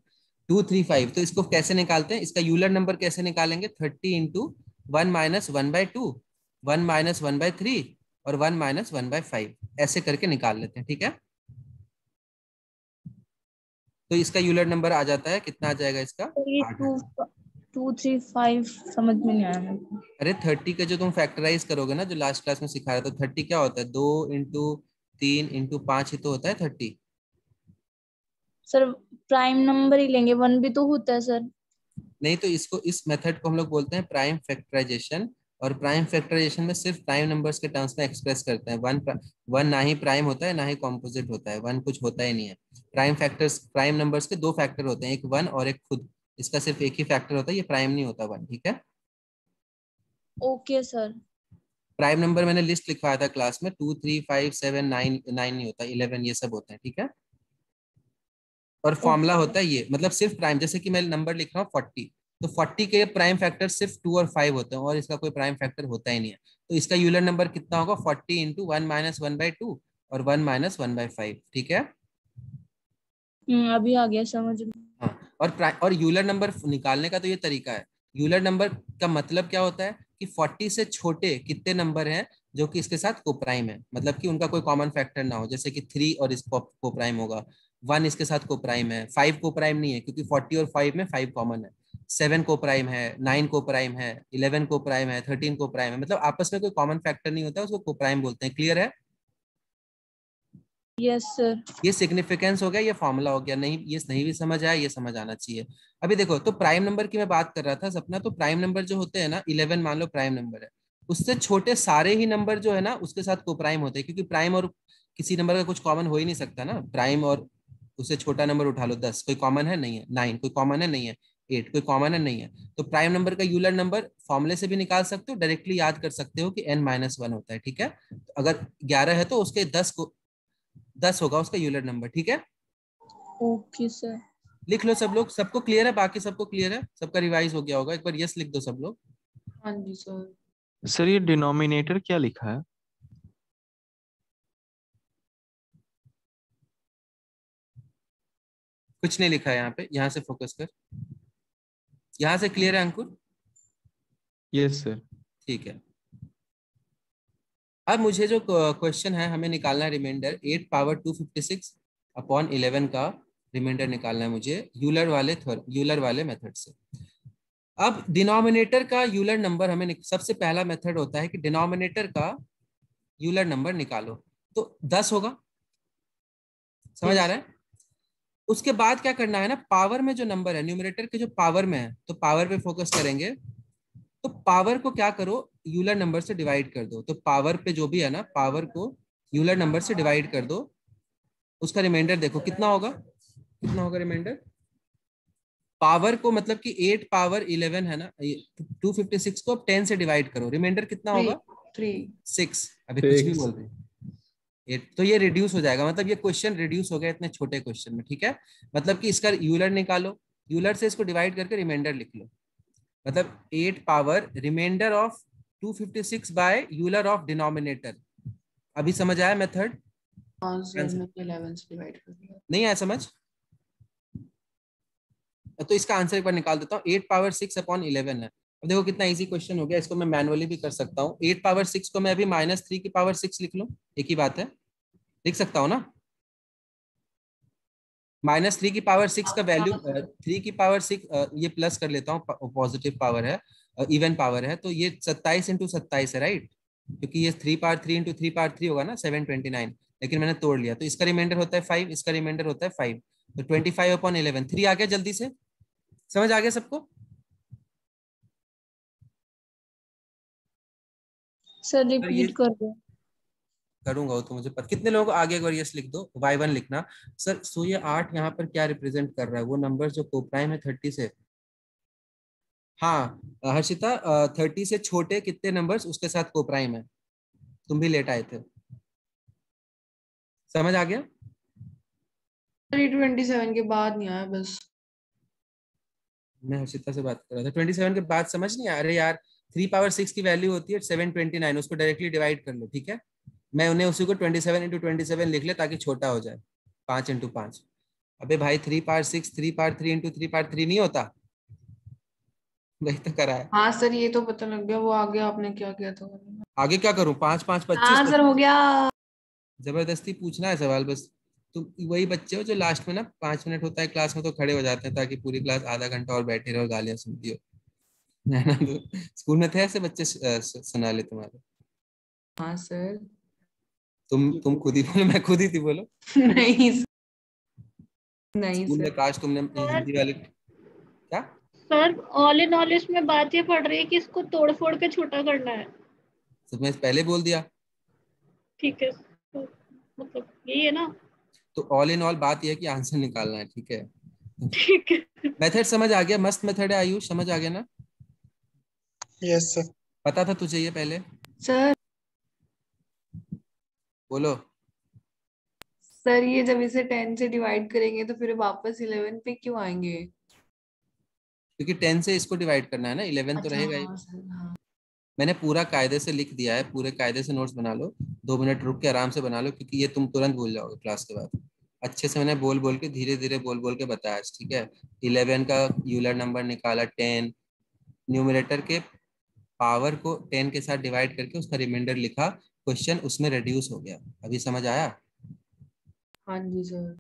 2 3 5, तो इसको कैसे निकालते हैं, इसका यूलर नंबर कैसे निकालेंगे? 30 इंटू 1 - 1/2, 1 - 1/3 और 1 - 1/5, ऐसे करके निकाल लेते हैं। ठीक है, तो इसका यूलर नंबर आ जाता है, कितना आ जाएगा इसका? 8। 2 3 5 समझ में नहीं आया मेरे को। अरे 30 का जो तुम फैक्टराइज करोगे ना, जो लास्ट क्लास में सिखाया था, तो 30 क्या होता है? 2 इंटू 3 इंटू 5 ही तो होता है 30। सर प्राइम नंबर ही लेंगे, 1 भी तो होता है सर। नहीं, तो इसको, इस मेथड को हम लोग बोलते हैं प्राइम फैक्टराइजेशन। और प्राइम फैक्टराइजेशन में सिर्फ प्राइम नंबर्स के टर्म्स में एक्सप्रेस करते हैं। वन ना ही प्राइम होता है ना ही कॉम्पोजिट होता है, वन कुछ होता ही नहीं है। प्राइम नंबर्स के 2 फैक्टर होते हैं, एक 1 और एक खुद, इसका सिर्फ एक ही फैक्टर होता है, ये प्राइम नहीं होता 1। ठीक है, ओके सर। प्राइम नंबर मैंने लिस्ट लिखवाया था क्लास में, 2 3 5 7 9 9 नहीं होता, 11 ये सब होते हैं। ठीक है, और फॉर्मूला होता है ये, मतलब सिर्फ प्राइम, जैसे कि मैं नंबर लिख रहा हूँ 40, तो 40 के प्राइम फैक्टर सिर्फ 2 और 5 होते हैं, और इसका कोई प्राइम फैक्टर होता ही नहीं है। तो इसका यूलर नंबर कितना होगा? 40 इंटू 1 - 1/2 और 1 - 1/5। ठीक है, अभी आ गया समझ में। हाँ। और यूलर नंबर निकालने का तो ये तरीका है। यूलर नंबर का मतलब क्या होता है कि 40 से छोटे कितने नंबर हैं जो कि इसके साथ कोप्राइम है, मतलब कि उनका कोई कॉमन फैक्टर ना हो, जैसे कि 3 और इसको कोप्राइम होगा, 1 इसके साथ कोप्राइम है, 5 कोप्राइम नहीं है क्योंकि 40 और 5 में 5 कॉमन है, 7 कोप्राइम है, 9 कोप्राइम है, 11 कोप्राइम है, 13 कोप्राइम है, मतलब आपस में कोई कॉमन फैक्टर नहीं होता, उसको कोप्राइम बोलते हैं। क्लियर है? Yes sir. ये सिग्निफिकेंस हो गया, ये फॉर्मूला हो गया। नहीं, ये नहीं भी समझ आया, ये समझ आना चाहिए। अभी देखो, तो प्राइम नंबर की मैं बात कर रहा था सपना, तो प्राइम नंबर जो होते हैं ना, 11 मान लो प्राइम नंबर है, उससे छोटे सारे ही नंबर जो है ना उसके साथ कोप्राइम होते हैं, क्योंकि प्राइम और किसी नंबर का कुछ कॉमन हो ही नहीं सकता ना, प्राइम और उससे छोटा नंबर उठा लो 10, कोई कॉमन है नहीं है, 9 कोई कॉमन है नहीं है, 8 कोई कॉमन है नहीं है। तो प्राइम नंबर का यूलर नंबर फॉर्मूले से भी निकाल सकते हो, डायरेक्टली याद कर सकते हो कि n-1 होता है, ठीक है। तो अगर 11 है तो उसके 10 होगा उसका यूलर नंबर, ठीक है। Okay sir. लिख लो सब लोग, सबको क्लियर है, बाकी सबको क्लियर है, सबका रिवाइज हो गया होगा, एक बार यस लिख दो सब लोग। हाँ जी सर। सर ये डिनोमिनेटर क्या लिखा है? कुछ नहीं लिखा है यहाँ पे, यहाँ से फोकस कर, यहाँ से क्लियर है अंकुर? Yes sir. ठीक है। अब मुझे जो क्वेश्चन है हमें निकालना है रिमाइंडर 8 पावर 256 अपॉन 11 का रिमाइंडर निकालना है मुझे यूलर वाले मेथड से। अब डिनोमिनेटर का यूलर नंबर हमें सबसे पहला मेथड होता है कि डिनोमिनेटर का यूलर नंबर निकालो, तो 10 होगा, समझ आ रहा है। उसके बाद क्या करना है ना, पावर में जो नंबर है न्यूमरेटर के जो पावर में है, तो पावर पे फोकस करेंगे। तो पावर को क्या करो, यूलर नंबर से डिवाइड कर दो। तो पावर पे जो भी है ना, पावर को यूलर नंबर से डिवाइड कर दो, उसका रिमाइंडर देखो कितना होगा, रिमाइंडर। पावर को मतलब कि 8 पावर 11 है ना, 256 को 10 से डिवाइड करो, रिमाइंडर कितना होगा? 6। अभी कुछ भी बोल रहे हैं। तो ये रिड्यूस हो जाएगा, मतलब ये क्वेश्चन रिड्यूस हो गया इतने छोटे क्वेश्चन में, ठीक है। मतलब कि इसका यूलर निकालो, यूलर से इसको डिवाइड करके रिमाइंडर लिख लो, मतलब 8 power remainder of 256 by Euler of denominator. अभी समझ आया मेथड? हाँ सर, मैंने 11 से डिवाइड कर दिया। नहीं आया समझ? तो इसका आंसर एक बार निकाल देता हूँ, 8 पावर 6 अपॉन 11 है। अब देखो कितना इजी क्वेश्चन हो गया, इसको मैं मैनुअली भी कर सकता हूँ। 8 पावर 6 को मैं अभी -3 की पावर 6 लिख लूँ, एक ही बात है, लिख सकता हूँ ना। -3 की पावर 6 का वैल्यू 3 की पावर 6, ये प्लस कर लेता हूँ, पॉजिटिव पावर है, इवन पावर है, तो ये 27 × 27 है, राइट, क्योंकि ये 3 पावर 3 × 3 पावर 3 होगा ना, 729, लेकिन मैंने तोड़ लिया, तो इसका रिमाइंडर होता है 5, इसका रिमाइंडर होता है 5, तो 25 अपॉन 11, 3 आ गया, जल्दी से समझ आ गया सबको? सर रिपीट कर दो। करूंगा वो तो मुझे पर कितने लोगों को आगे एक बार यस लिख दो, y1 लिखना। सर सो ये 8 यहाँ पर क्या रिप्रेजेंट कर रहा है, वो नंबर जो कोप्राइम है 30 से। हाँ हर्षिता, 30 से छोटे कितने नंबर्स उसके साथ कोप्राइम है, तुम भी लेट आए थे, समझ आ गया? 27 के बाद नहीं आया बस। मैं हर्षिता से बात कर रहा था, 27 के बाद समझ नहीं आ रहे यार। 3 पावर 6 की वैल्यू होती है 729, उसको डायरेक्टली डिवाइड कर लो, ठीक है। मैं उन्हें उसी को 27 × 27 लिख ले ताकि छोटा हो जाए, 5 × 5। अबे भाई 3 पावर 6 3 पावर 3 × 3 पावर 3 नहीं होता, वही तो करा है। हाँ सर, ये तो पता लग गया, वो आगे आपने क्या किया था। आगे क्या करूं, 5 5 25? हाँ सर, हो गया। जबरदस्ती पूछना है सवाल बस। तुम वही बच्चे हो जो लास्ट में ना 5 मिनट होता है क्लास में तो खड़े हो जाते हैं ताकि पूरी क्लास आधा घंटा और बैठे रहो, गालियां सुनती हो, है ना। तो स्कूल में थे ऐसे बच्चे सुना ले तुम्हारे? हाँ सर। तुम खुद ही बोलो, मैं खुद ही थी बोलो। नहीं स्कूल सर। में काश तुमने हिंदी वाले क्या? सर ऑल इन ऑल इसमें बात ये पड़ रही है कि इसको तोड़ फोड़ के छोटा करना है। तो मैं पहले बोल दिया। ठीक है, तो मतलब यही है ना। तो ऑल इन ऑल बात यह है कि आंसर निकालना है, ठीक है। ठीक है। मेथड समझ आ गया, मस्त मेथड है आयुष, समझ आ गया ना? Yes sir. पता था तुझे ये पहले? सर बोलो। सर ये जब इसे 10 से डिवाइड करेंगे तो फिर वापस 11 पे क्यों आएंगे? क्योंकि 10 से इसको डिवाइड करना है ना, 11 तो अच्छा रहेगा ही। हाँ सर, हाँ। मैंने पूरा कायदे से लिख दिया है, पूरे कायदे से नोट्स बना लो, 2 मिनट रुक के आराम से बना लो, क्योंकि ये तुम तुरंत भूल जाओगे क्लास के बाद। अच्छे से मैंने बोल बोल के धीरे धीरे बोल बोल के बताया, ठीक है। 11 का यूलर नंबर निकाला 10, न्यूमरेटर के पावर को 10 के साथ डिवाइड करके उसका रिमाइंडर लिखा, क्वेश्चन उसमें रिड्यूस हो गया। अभी समझ आया? हाँ जी सर।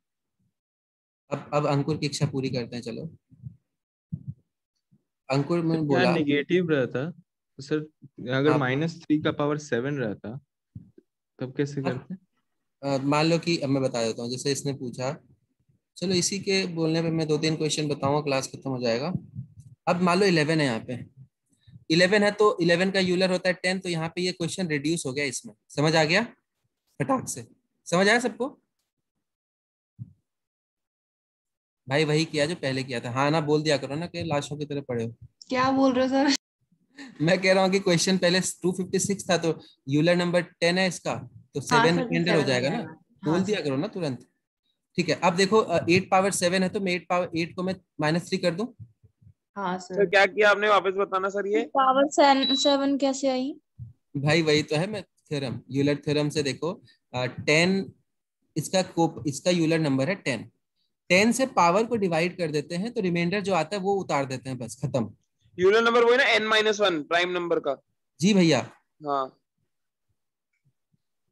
अब अंकुर की इच्छा पूरी करते हैं, चलो। अंकुर में क्या बोला नेगेटिव रहता तो सर, अगर हाँ, -3 का पावर 7 रहता तब कैसे करते? मान लो कि अब मैं बता देता हूँ, जैसे इसने पूछा, चलो इसी के बोलने पे मैं 2-3 क्वेश्चन बताऊंगा, क्लास खत्म हो जाएगा। अब मान लो 11 है, यहाँ पे 11 है तो 11 का यूलर होता है 10, तो यहाँ पे ये क्वेश्चन रिड्यूस हो गया इसमें, समझ आ गया फटाक से? समझ आया सबको? भाई वही किया जो पहले किया था। हाँ ना बोल दिया करो ना कि लाशों की तरह पड़े हो। क्या बोल रहे हो सर? मैं कह रहा हूँ कि क्वेश्चन पहले 256 था तो यूलर नंबर 10 है इसका, तो हाँ 7 सर, फिर रिमाइंडर हो 7 हो जाएगा ना। जाएगा। बोल हाँ दिया सर। करो ना तुरंत। ठीक है, अब देखो 8 पावर 7 है तो मैं 8 पावर 8 को मैं -3 कर दूं। हाँ सर सर। क्या किया आपने, वापस बताना सर ये। पावर 7 कैसे आई? भाई वही तो है, मैं थ्योरम, यूलर थ्योरम से देखो 10 इसका यूलर नंबर है 10। 10 से पावर को डिवाइड कर देते हैं तो रिमाइंडर जो आता है वो उतार देते हैं, बस खत्म। यूलर नंबर वही ना n-1 प्राइम नंबर का। जी भैया। हाँ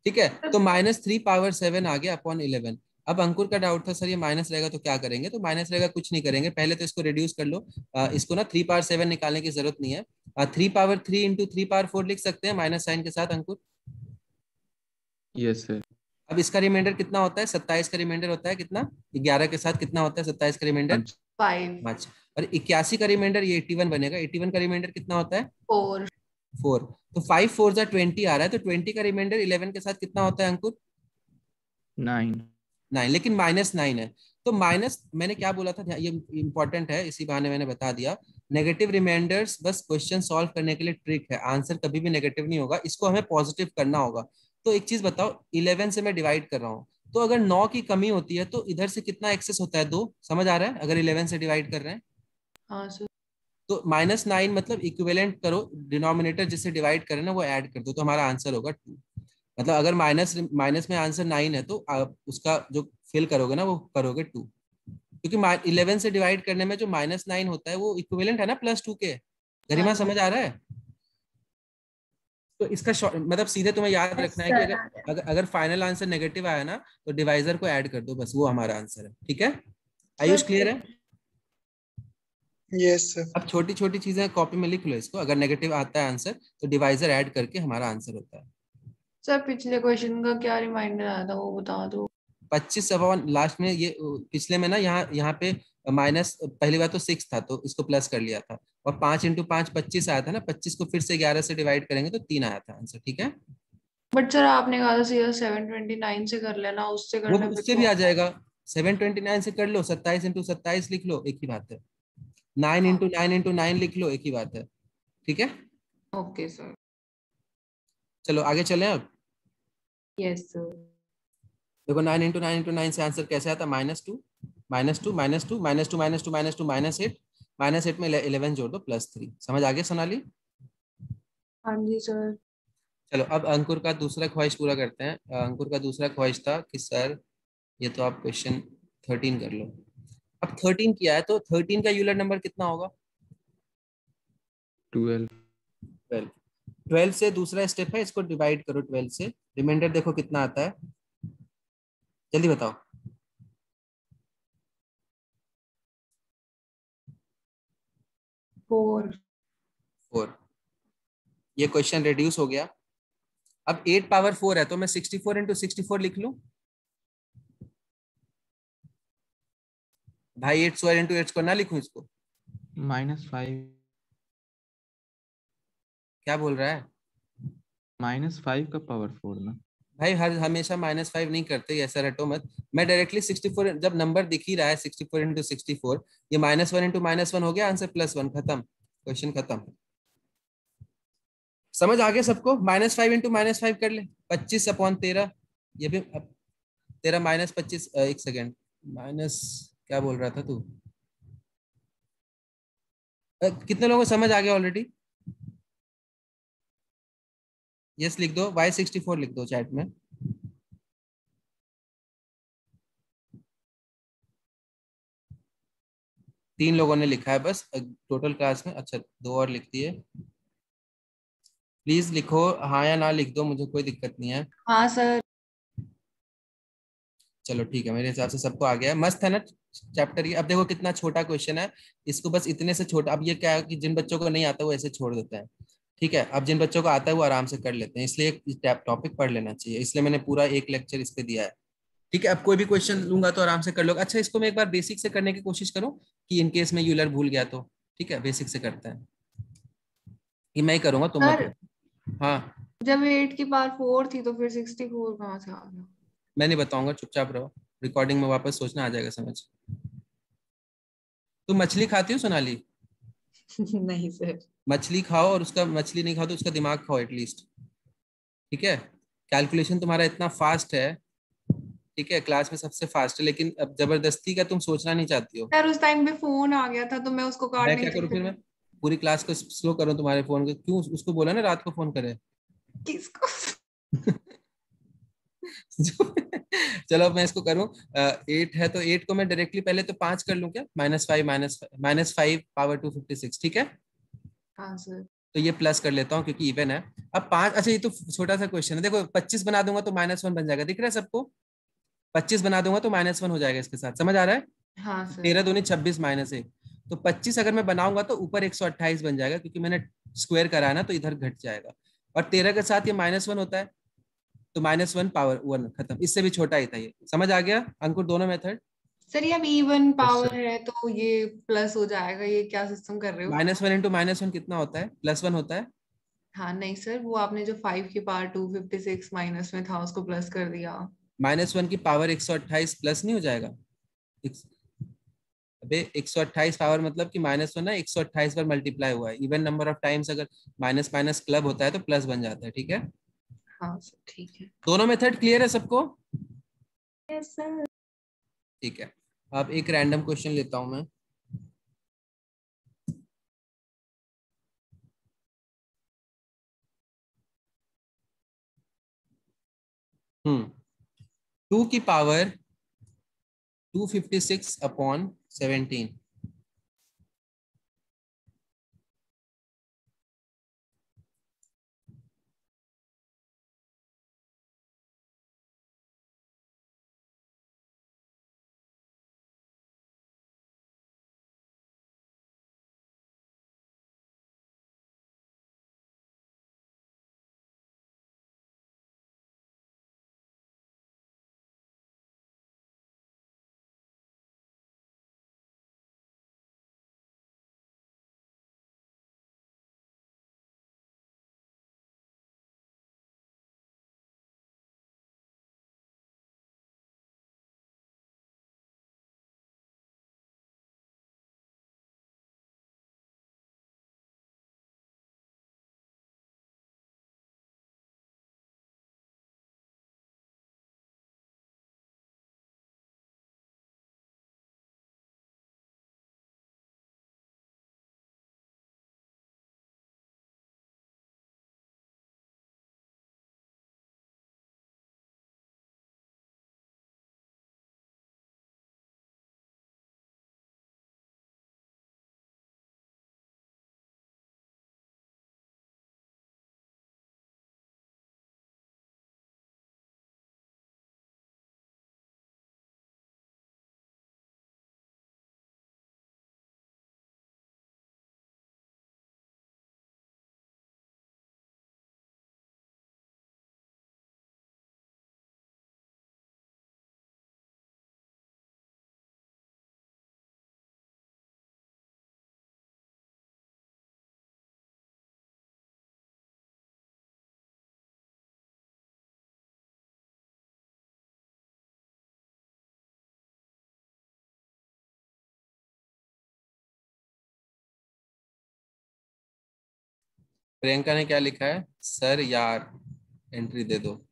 ठीक है, तो -3 पावर 7 आ गया अपॉन 11। अब अंकुर का डाउट था सर ये माइनस रहेगा तो क्या करेंगे, तो माइनस रहेगा कुछ नहीं करेंगे, पहले तो इसको रिड्यूस कर लो। इसको ना 3 पावर 7 निकालने की जरूरत नहीं है। 3 पावर 3 इंटू 3 पावर 4 लिख सकते हैं माइनस साइन के साथ अंकुर। Yes sir. अब इसका रिमाइंडर कितना होता है, 27 का रिमाइंडर होता है कितना, 11 के साथ कितना होता है 27 का रिमाइंडर, 5 5। और 81 का रिमाइंडर ये 81 बनेगा, 81 का रिमाइंडर कितना होता है 4 4। तो 5 4 जा 20 आ रहा है, तो 20 का रिमाइंडर 11 के साथ कितना होता है अंकुर 9। 9, लेकिन -9 है। तो माइनस, मैंने क्या बोला था, ये इंपॉर्टेंट है, इसी बहाने मैंने बता दिया। नेगेटिव रिमाइंडर्स बस क्वेश्चन सॉल्व करने के लिए ट्रिक है, आंसर कभी भी नेगेटिव नहीं होगा, इसको हमें पॉजिटिव करना होगा। तो एक चीज बताओ, 11 से मैं डिवाइड कर रहा हूँ, तो अगर 9 की कमी होती है तो इधर से कितना एक्सेस होता है 2, समझ आ रहा है, अगर 11 से डिवाइड कर रहे हैं हाँ सर। तो -9 मतलब इक्विवेलेंट करो, डिनोमिनेटर जिससे डिवाइड करें ना वो ऐड कर दो, तो हमारा आंसर होगा 2। मतलब अगर माइनस माइनस में आंसर 9 है तो आप उसका जो फिल करोगे ना वो करोगे 2, क्योंकि 11 से डिवाइड करने में जो -9 होता है वो इक्विवेलेंट है ना +2 के। हाँ गरिमा सर। समझ आ रहा है? तो इसका मतलब सीधे तुम्हें याद रखना है कि अगर फाइनल आंसर नेगेटिव आया ना तो डिवाइजर को ऐड कर दो, बस वो हमारा आंसर है। ठीक है, आयुष क्लियर है? Yes sir. अब छोटी छोटी चीजें कॉपी में लिख लो इसको, अगर नेगेटिव आता है आंसर तो डिवाइजर ऐड करके हमारा आंसर होता है। सर पिछले क्वेश्चन का क्या रिमाइंडर आया था वो बता दो। 25 अपॉन लास्ट में, ये पिछले में ना यहाँ पे माइनस, पहली बार तो 6 था तो इसको प्लस कर लिया था, और 5 इंटू 5 25 आया था ना, 25 को फिर से 11 से डिवाइड करेंगे तो 3 आया था आंसर। ठीक है, बट सर आपने कहा था सीधा 729 से कर लेना, उससे वो करने पे उससे तो भी आ जाएगा, 729 से कर लो, 27 इंटू 27 लिख लो, एक ही बात है। 9 इंटू 9 इंटू 9 लिख लो, एक ही बात है। ठीक है, ओके सर। चलो आगे चलें अब। Yes sir. देखो 9 इंटू 9 इंटू 9 से आंसर कैसे आता है, -2 -2 -2 -2 -2 -2 -8, -8 में 11 जोड़ दो +3। समझ आ गया सोनाली? हाँ जी सर। चलो अब अंकुर का दूसरा ख्वाहिश पूरा करते हैं। अंकुर का दूसरा ख्वाहिश था कि सर ये तो आप क्वेश्चन 13 कर लो। अब 13 किया है तो 13 का यूलर नंबर कितना होगा 12। 12। 12 से दूसरा स्टेप है, इसको डिवाइड करो 12 से, रिमाइंडर देखो कितना आता है, जल्दी बताओ। 4। ये क्वेश्चन रिड्यूस हो गया। अब 8 पावर 4 है तो मैं 64 इंटू 64 लिख लूं। भाई 8 स्क्वायर इंटू 8 स्क्वायर ना लिखूं इसको? -5। क्या बोल रहा है -5 का पावर 4 ना। भाई, हर हमेशा -5 नहीं करते, ऐसा रटो मत। मैं डायरेक्टली 64, जब नंबर दिख ही रहा है 64 इंटू 64, ये -1 इंटू -1 हो गया, आंसर +1, खत्म, क्वेश्चन खत्म। समझ आ गया सबको? -5 इंटू -5 कर ले, 25/13। ये भी अब तेरा -25, एक सेकेंड, माइनस क्या बोल रहा था तू? कितने लोगों को समझ आ गया ऑलरेडी? यस लिख दो, y64 लिख दो चैट में। तीन लोगों ने लिखा है बस टोटल क्लास में, अच्छा 2 और लिख दिए। प्लीज लिखो, हाँ या ना लिख दो, मुझे कोई दिक्कत नहीं है। हाँ सर। चलो ठीक है, मेरे हिसाब से सबको आ गया है, मस्त है ना चैप्टर ये। अब देखो कितना छोटा क्वेश्चन है, इसको बस इतने से छोटा, अब ये क्या है कि जिन बच्चों को नहीं आता वो ऐसे छोड़ देता है। ठीक है, अब जिन बच्चों को आता है वो आराम से कर लेते हैं, इसलिए टॉपिक पढ़ लेना चाहिए, इसलिए मैंने पूरा एक लेक्चर इस पे दिया है। ठीक है, अब कोई भी क्वेश्चन लूंगा तो आराम से कर लो। अच्छा इसको मैं एक बार बेसिक से करने की कोशिश करूं कि इन केस में यूलर भूल गया तो। ठीक है, बेसिक से करते हैं, ये मैं ही करूंगा, तुम मत सर करो। हाँ जब 8 की पावर 4 थी तो फिर 64 कहाँ से आ गया? मैं नहीं बताऊंगा, चुपचाप रहो, रिकॉर्डिंग में वापस सोचना आ जाएगा समझ। तुम मछली खाती हो सोनाली? नहीं सर। मछली खाओ, और उसका मछली नहीं खाओ तो उसका दिमाग खाओ एटलीस्ट, ठीक है? कैलकुलेशन तुम्हारा इतना फास्ट है, ठीक है, क्लास में सबसे फास्ट है, लेकिन अब जबरदस्ती का तुम सोचना नहीं चाहती हो। सर उस टाइम पे फोन आ गया था तो मैं उसको काट मैं नहीं क्या करूँ फिर? सकती। मैं पूरी क्लास को स्लो करूँ तुम्हारे फोन को? क्यों? उसको बोला ना रात को फोन करे। किसको? चलो अब मैं इसको करूँ। 8 है तो 8 को मैं डायरेक्टली पहले तो 5 कर लूँ क्या? -5 पावर 256, ठीक है? हाँ सर। तो ये प्लस कर लेता हूँ क्योंकि इवन है। अब 5, अच्छा ये तो छोटा सा क्वेश्चन है, देखो 25 बना दूंगा तो -1 बन जाएगा, दिख रहा है सबको? 25 बना दूंगा तो -1 हो जाएगा इसके साथ, समझ आ रहा है? हाँ सर। 13 दूनी 26 -1, तो 25 अगर मैं बनाऊंगा तो ऊपर 128 बन जाएगा, क्योंकि मैंने स्क्वायर कराया ना तो इधर घट जाएगा, और 13 के साथ ये -1 होता है, तो -1 पावर 1 खत्म। इससे भी छोटा ही था ये, समझ आ गया अंकुर दोनों मेथड? सर ये अब इवन पावर sir. है तो ये प्लस हो जाएगा, ये क्या सिस्टम कर रहे हो? -1 इंटू -1 कितना होता है? +1 होता है। हाँ नहीं सर, वो आपने जो 5 की पावर 256 माइनस में था उसको प्लस कर दिया। -1 की पावर 128 प्लस नहीं हो जाएगा? अबे 128 पावर मतलब कि -1 ना 128 बार मल्टीप्लाई हुआ है, इवन नंबर ऑफ टाइम्स अगर माइनस माइनस क्लब होता है तो प्लस बन जाता है, ठीक है? हाँ सर ठीक है। दोनों मेथड क्लियर है सबको? Yes sir. ठीक है, अब एक रैंडम क्वेश्चन लेता हूं मैं। हम्म 2 की पावर 256/17। प्रियंका ने क्या लिखा है? सर यार एंट्री दे दो।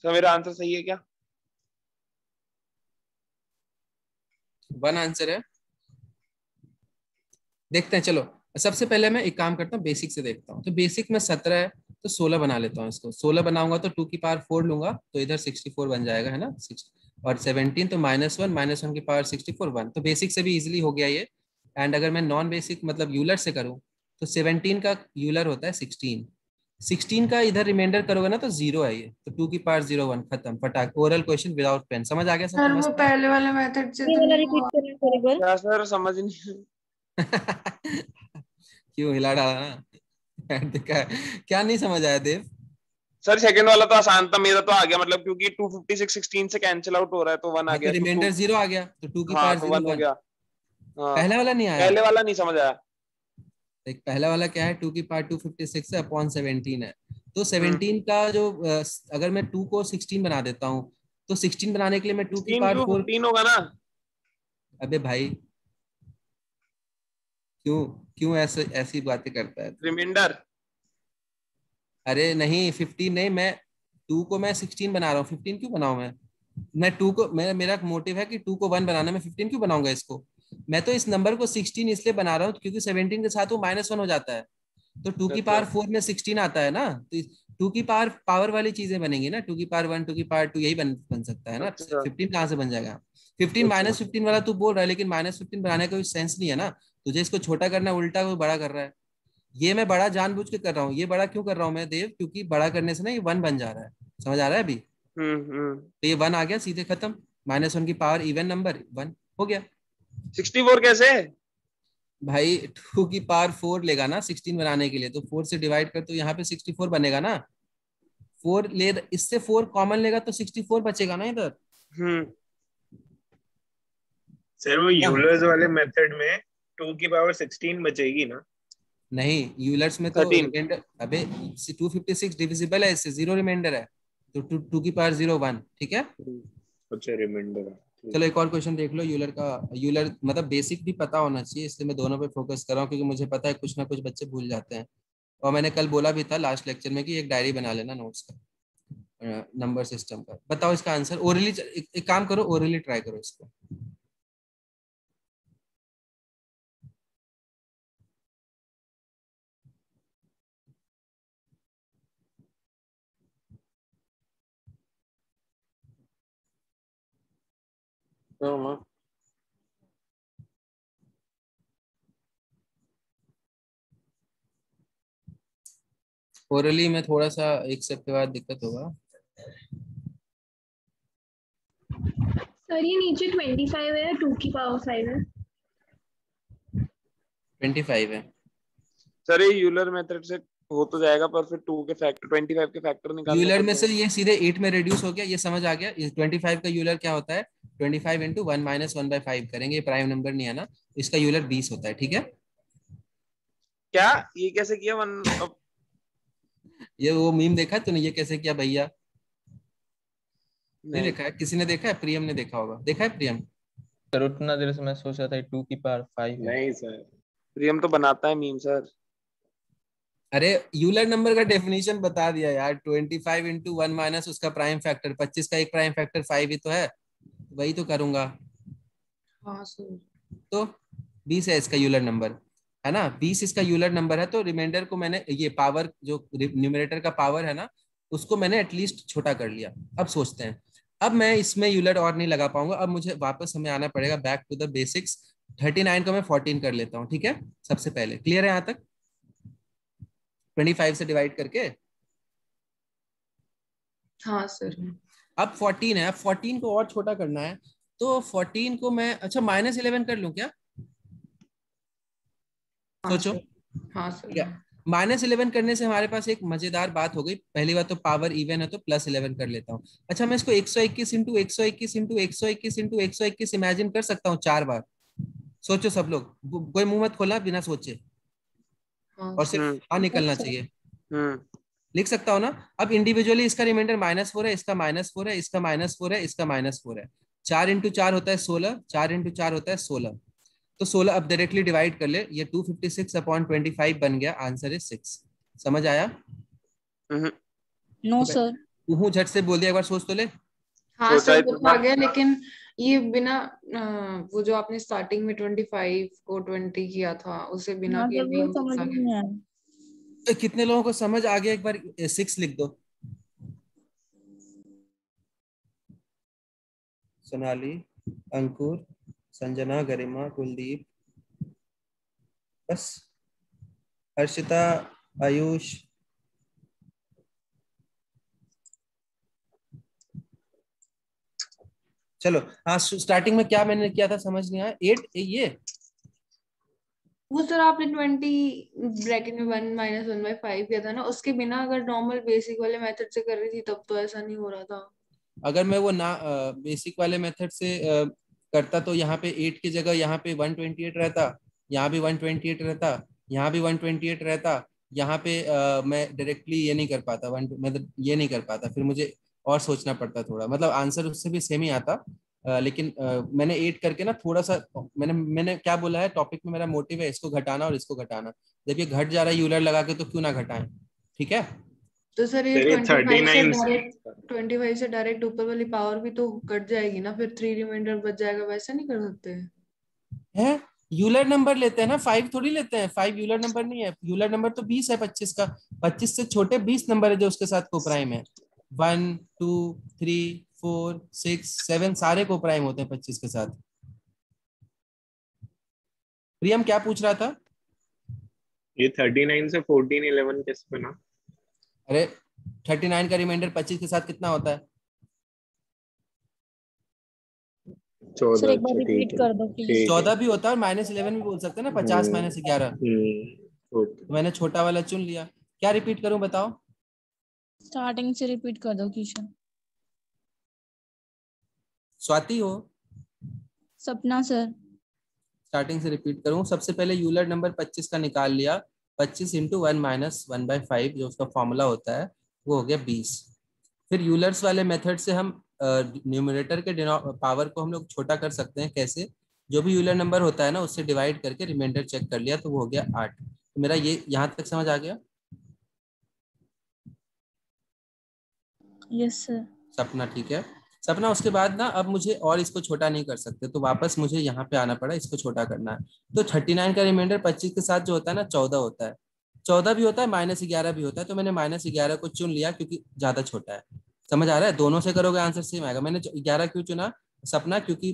सर मेरा आंसर सही है क्या? 1 आंसर है, देखते हैं। चलो सबसे पहले मैं एक काम करता हूँ, बेसिक से देखता हूँ। तो बेसिक में 17 है तो 16 बना लेता हूँ इसको। 16 बनाऊंगा तो 2 की पावर 4 लूंगा तो इधर 64 बन जाएगा, है ना? 6 और 17 तो -1 की पावर 64 1, तो बेसिक से भी इजीली हो गया ये। एंड अगर मैं नॉन बेसिक मतलब यूलर से करूँ तो 17 का यूलर होता है 16, 16 का इधर रिमाइंडर करोगे ना तो 0 है ये, तो 2 की पावर 0 1 खत्म फटाक। Oral question without pen. समझ आ गया सर सबको वो मस्त? पहले वाले मेथड से ये तो वाला नहीं रिपीट हुआ। करना एक बार। क्या सर समझ नहीं। क्यों हिला डाला ना? देखा क्या नहीं समझ आया देव? सर सेकंड वाला तो आसान था, मेरा तो आ गया, मतलब क्योंकि 256 16 से कैंसिल आउट हो रहा है तो 1 आ हाँ तो गया, तो रिमाइंडर 0 आ गया, तो 2 की हाँ पावर तो 0 1 हो 1। गया। हाँ पहला वाला नहीं आया? पहले वाला नहीं समझ आया। एक पहला वाला क्या है, 2 की पावर 256 है अपॉन 17 है। तो 17 का जो अगर मैं 2 को 16 बना देता हूँ तो 16 बनाने के लिए मैं 2 की 16 पावर क्यों 4। 15 होगा ना? अबे भाई क्यों क्यों ऐसे ऐसी बातें करता है? रिमाइंडर। अरे नहीं 15 नहीं, मैं 2 को मैं 16 बना रहा हूँ, 15 क्यों बनाऊं मैं 2 को, मेरा मोटिव है कि 2 को 1 बनाना, मैं 15 क्यों बनाऊंगा इसको? मैं तो इस नंबर को 16 इसलिए बना रहा हूँ क्योंकि 17 के साथ वो -1 हो जाता है, तो 2 की पावर 4 में 16 आता है ना, तो 2 की पावर वाली चीजें बनेंगी ना, 2 की पावर 1 2 की पावर 2 यही बन सकता है ना। अच्छा 15 कहाँ से बन जाएगा? 15 -15 वाला तू बोल रहा है, लेकिन -15 बनाने का कोई सेंस नहीं है ना, तुझे इसको छोटा करना है, उल्टा कोई बड़ा कर रहा है। ये मैं बड़ा जानबूझ के कर रहा हूँ। ये बड़ा क्यों कर रहा हूँ मैं देव? क्योंकि बड़ा करने से ना ये 1 बन जा रहा है। समझ आ रहा है अभी? हम्म। तो ये 1 आ गया सीधे खत्म, -1 की पावर इवन नंबर 1 हो गया। 64 कैसे? भाई 2 की पावर 4 लेगा ना 16 बनाने के लिए, तो 4 से डिवाइड कर तो यहाँ पे 64 बनेगा ना। 4 ले, इससे 4 कॉमन लेगा तो 64 बचेगा ना इधर। हम्म। सर वो यूलर्स वाले मेथड में 2 की पावर 16 बचेगी ना? नहीं यूलर्स में तो 13। रिमाइंडर, अबे 256 डिविजिबल है इससे, 0 रिमाइंडर है, तो 2 की पावर 0 1 ठीक है। अच्छा रिमाइंडर है। चलो एक और क्वेश्चन देख लो यूलर का। यूलर मतलब बेसिक भी पता होना चाहिए, इसलिए मैं दोनों पे फोकस कर रहा हूँ क्योंकि मुझे पता है कुछ ना कुछ बच्चे भूल जाते हैं। और मैंने कल बोला भी था लास्ट लेक्चर में कि एक डायरी बना लेना नोट्स का, नंबर सिस्टम का। बताओ इसका आंसर ओरली, एक काम करो ओरली ट्राई करो इसको। ओरली में थोड़ा सा एक स्टेप के बाद दिक्कत होगा। सर ये नीचे 25 है, 2 की पावर 5 है। 25 है सर ये यूलर मेथड से हो तो जाएगा, पर फिर 2 के फैक्टर 25 के फैक्टर निकालने यूलर में पड़ते से हैं। ये सीधे 8 में रिड्यूस हो गया, ये समझ आ गया। ये 25 का यूलर क्या होता है, 25 इंटू 1 माइनस 1/5 करेंगे, ये प्राइम नंबर नहीं है ना, इसका यूलर 20 होता है ठीक है। क्या ये कैसे किया? वन ये वो मीम देखा है तूने, ये कैसे किया भैया? नहीं नहीं देखा है? किसी ने देखा है? प्रियम ने देखा होगा, देखा है प्रियम? सर उतना देर से मैं सोच रहा था 2 की पावर 5 है। नहीं सर। प्रियम तो बनाता है मीम सर। अरे यूलर नंबर का डेफिनेशन बता दिया यार, 25 इंटू 1 माइनस उसका प्राइम फैक्टर, 25 का एक प्राइम फैक्टर 5 ही तो है, वही तो करूंगा। हाँ सर। तो 20 है इसका यूलर नंबर, है ना, 20 इसका यूलर नंबर है। तो रिमाइंडर को मैंने ये पावर जो न्यूमरेटर का पावर है ना, उसको मैंने एटलीस्ट छोटा कर लिया। अब सोचते हैं, अब मैं इसमें यूलर और नहीं लगा पाऊंगा, अब मुझे वापस हमें आना पड़ेगा बैक टू द बेसिक्स। 39 को मैं 14 कर लेता हूँ ठीक है, सबसे पहले। क्लियर है यहाँ तक? 25 से डिवाइड करके। हाँ सर। अब 14 है, अब 14 को और छोटा करना है, तो 14 को मैं अच्छा -11 कर लूं क्या? हाँ सोचो। सर। हाँ सर। ठीक है, -11 करने से हमारे पास एक मजेदार बात हो गई। पहली बात तो पावर इवन है तो +11 कर लेता हूँ। अच्छा मैं इसको 121 इंटू 121 इंटू 121 इंटू 121 इमेजिन कर सकता हूँ 4 बार। सोचो सब लोग, कोई मुंह मत खोलना बिना सोचे, हाँ और सर। सिर्फ हाँ निकलना चाहिए। हम्म। लिख सकता हूँ ना? अब इंडिविजुअली इसका रिमाइंडर -4 है, इसका -4 है, इसका -4 है, इसका -4 है। 4 इंटू 4 होता है 16, 4 इंटू 4 होता है 16। तो 16 अब डायरेक्टली डिवाइड कर ले, ये 256 अपॉन 25 बन गया, आंसर इज 6। समझ आया? No sir. तू झट से बोल दिया, एक बार सोच तो ले। हाँ सोचा सर ही वो तो तो आ था। गया, लेकिन ये बिना वो जो आपने स्टार्टिंग में 25 को 20 किया था, उसे बिना हाँ किए सर भी वो हो समझ सकता में है। नहीं आया। कितने लोगों को समझ आ गया? एक बार 6 लिख दो। सोनाली, अंकुर, संजना, गरिमा, कुलदीप, बस। हर्षिता, आयुष, चलो हाँ, स्टार्टिंग में क्या मैंने किया था समझ नहीं आया। 8 ये वो सर आपने 20 ब्रैकेट में 1 - 1/5 किया था ना, उसके बिना अगर नॉर्मल बेसिक वाले मेथड से कर रही थी तब तो ऐसा नहीं हो रहा था। अगर मैं वो ना बेसिक वाले मेथड से करता तो यहाँ पे 8 की जगह यहाँ पे 128 रहता, यहाँ भी 128 रहता, यहाँ भी 128 रहता, यहाँ पे मैं डायरेक्टली ये नहीं कर पाता, मतलब ये नहीं कर पाता, फिर मुझे और सोचना पड़ता थोड़ा, मतलब आंसर उससे भी सेम ही आता। लेकिन मैंने 8 करके ना थोड़ा सा, मैंने क्या बोला है टॉपिक में, मेरा मोटिव है इसको घटाना और इसको घटाना। जब ये घट जा रहा है यूलर लगा के तो क्यों ना घटाएं, ठीक है। तो सर ये सर ये 25 से डायरेक्ट ऊपर वाली पावर भी तो कट जाएगी ना, फिर 3 रिमाइंडर बच जाएगा, वैसा नहीं कर सकते? है यूलर नंबर लेते हैं ना, 5 थोड़ी लेते हैं, 5 यूलर नंबर नहीं है, यूलर नंबर तो 20 है 25 का, 25 से छोटे 20 नंबर है जो उसके साथ कोप्राइम है। 1 2 3 4 6 7 सारे कोप्राइम होते हैं 25 के साथ। प्रियम क्या पूछ रहा था? ये 39 से 14 11 कैसे बना? अरे 39 का रिमाइंडर 25 के साथ कितना होता है? 14। सर एक बार अच्छा रिपीट ठीक है, कर दो प्लीज। 14 भी होता है और -11 भी बोल सकते हैं ना, 50 - 11। ओके। मैंने छोटा वाला चुन लिया। क्या रिपीट करूं बताओ? स्टार्टिंग से रिपीट कर दो किशन। स्वाति हो? सपना सर। स्टार्टिंग से रिपीट करूं, सबसे पहले यूलर नंबर 25 का निकाल लिया, 25 × 1 - 1/5 जो उसका फॉर्मूला होता है वो हो गया 20। फिर यूलर्स वाले मेथड से हम न्यूमरेटर के पावर को हम लोग छोटा कर सकते हैं। कैसे? जो भी यूलर नंबर होता है ना उससे डिवाइड करके रिमाइंडर चेक कर लिया तो वो हो गया 8। तो मेरा ये यहाँ तक समझ आ गया? Yes sir. सपना ठीक है। सपना उसके बाद ना अब मुझे और इसको छोटा नहीं कर सकते, तो वापस मुझे यहाँ पे आना पड़ा, इसको छोटा करना है। तो 39 का रिमाइंडर 25 के साथ जो होता है ना 14 होता है, 14 भी होता है, -11 भी होता है। तो मैंने -11 को चुन लिया क्योंकि ज्यादा छोटा है। समझ आ रहा है? दोनों से करोगे आंसर सेम आएगा। मैंने 11 क्यों चुना सपना? क्योंकि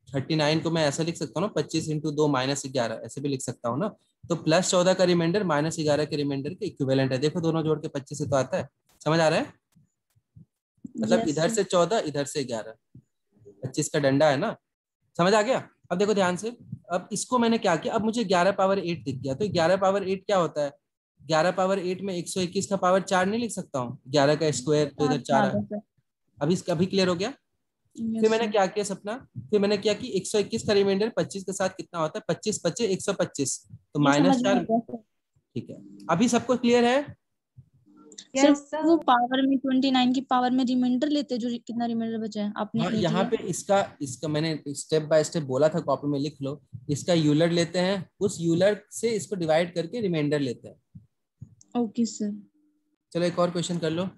39 को मैं ऐसा लिख सकता हूँ ना, 25 × 2 -11 ऐसे भी लिख सकता हूँ ना। तो +14 का रिमाइंडर -11 के रिमाइंडर के इक्विवेलेंट है। देखो दोनों जोड़ के 25 से तो आता है। समझ आ रहा है? मतलब Yes, इधर sir. से 14 इधर से 11, 25 का डंडा है ना। समझ आ गया? अब देखो ध्यान से, अब इसको मैंने क्या किया, अब मुझे 11⁸ दिख गया। तो 11⁸ क्या होता है? 11⁸ में 121 का पावर 4 नहीं लिख सकता हूँ? 11 का स्क्वायर तो इधर 4 है। सर। अभी क्लियर हो गया? फिर मैंने क्या किया सपना, फिर मैंने क्या कि 121 का रिमाइंडर 25 के साथ कितना होता है? 25 × 25 125, तो -4। ठीक है, अभी सबको क्लियर है? सिर्फ वो पावर में 29 की पावर में रिमाइंडर लेते जो कितना रिमाइंडर बचा है आपने हाँ, 8 यहाँ लिया। पे इसका मैंने स्टेप बाय स्टेप बोला था, कॉपी में लिख लो। इसका यूलर लेते हैं, उस यूलर से इसको डिवाइड करके रिमाइंडर लेते हैं। Okay sir. चलो एक और क्वेश्चन कर लो।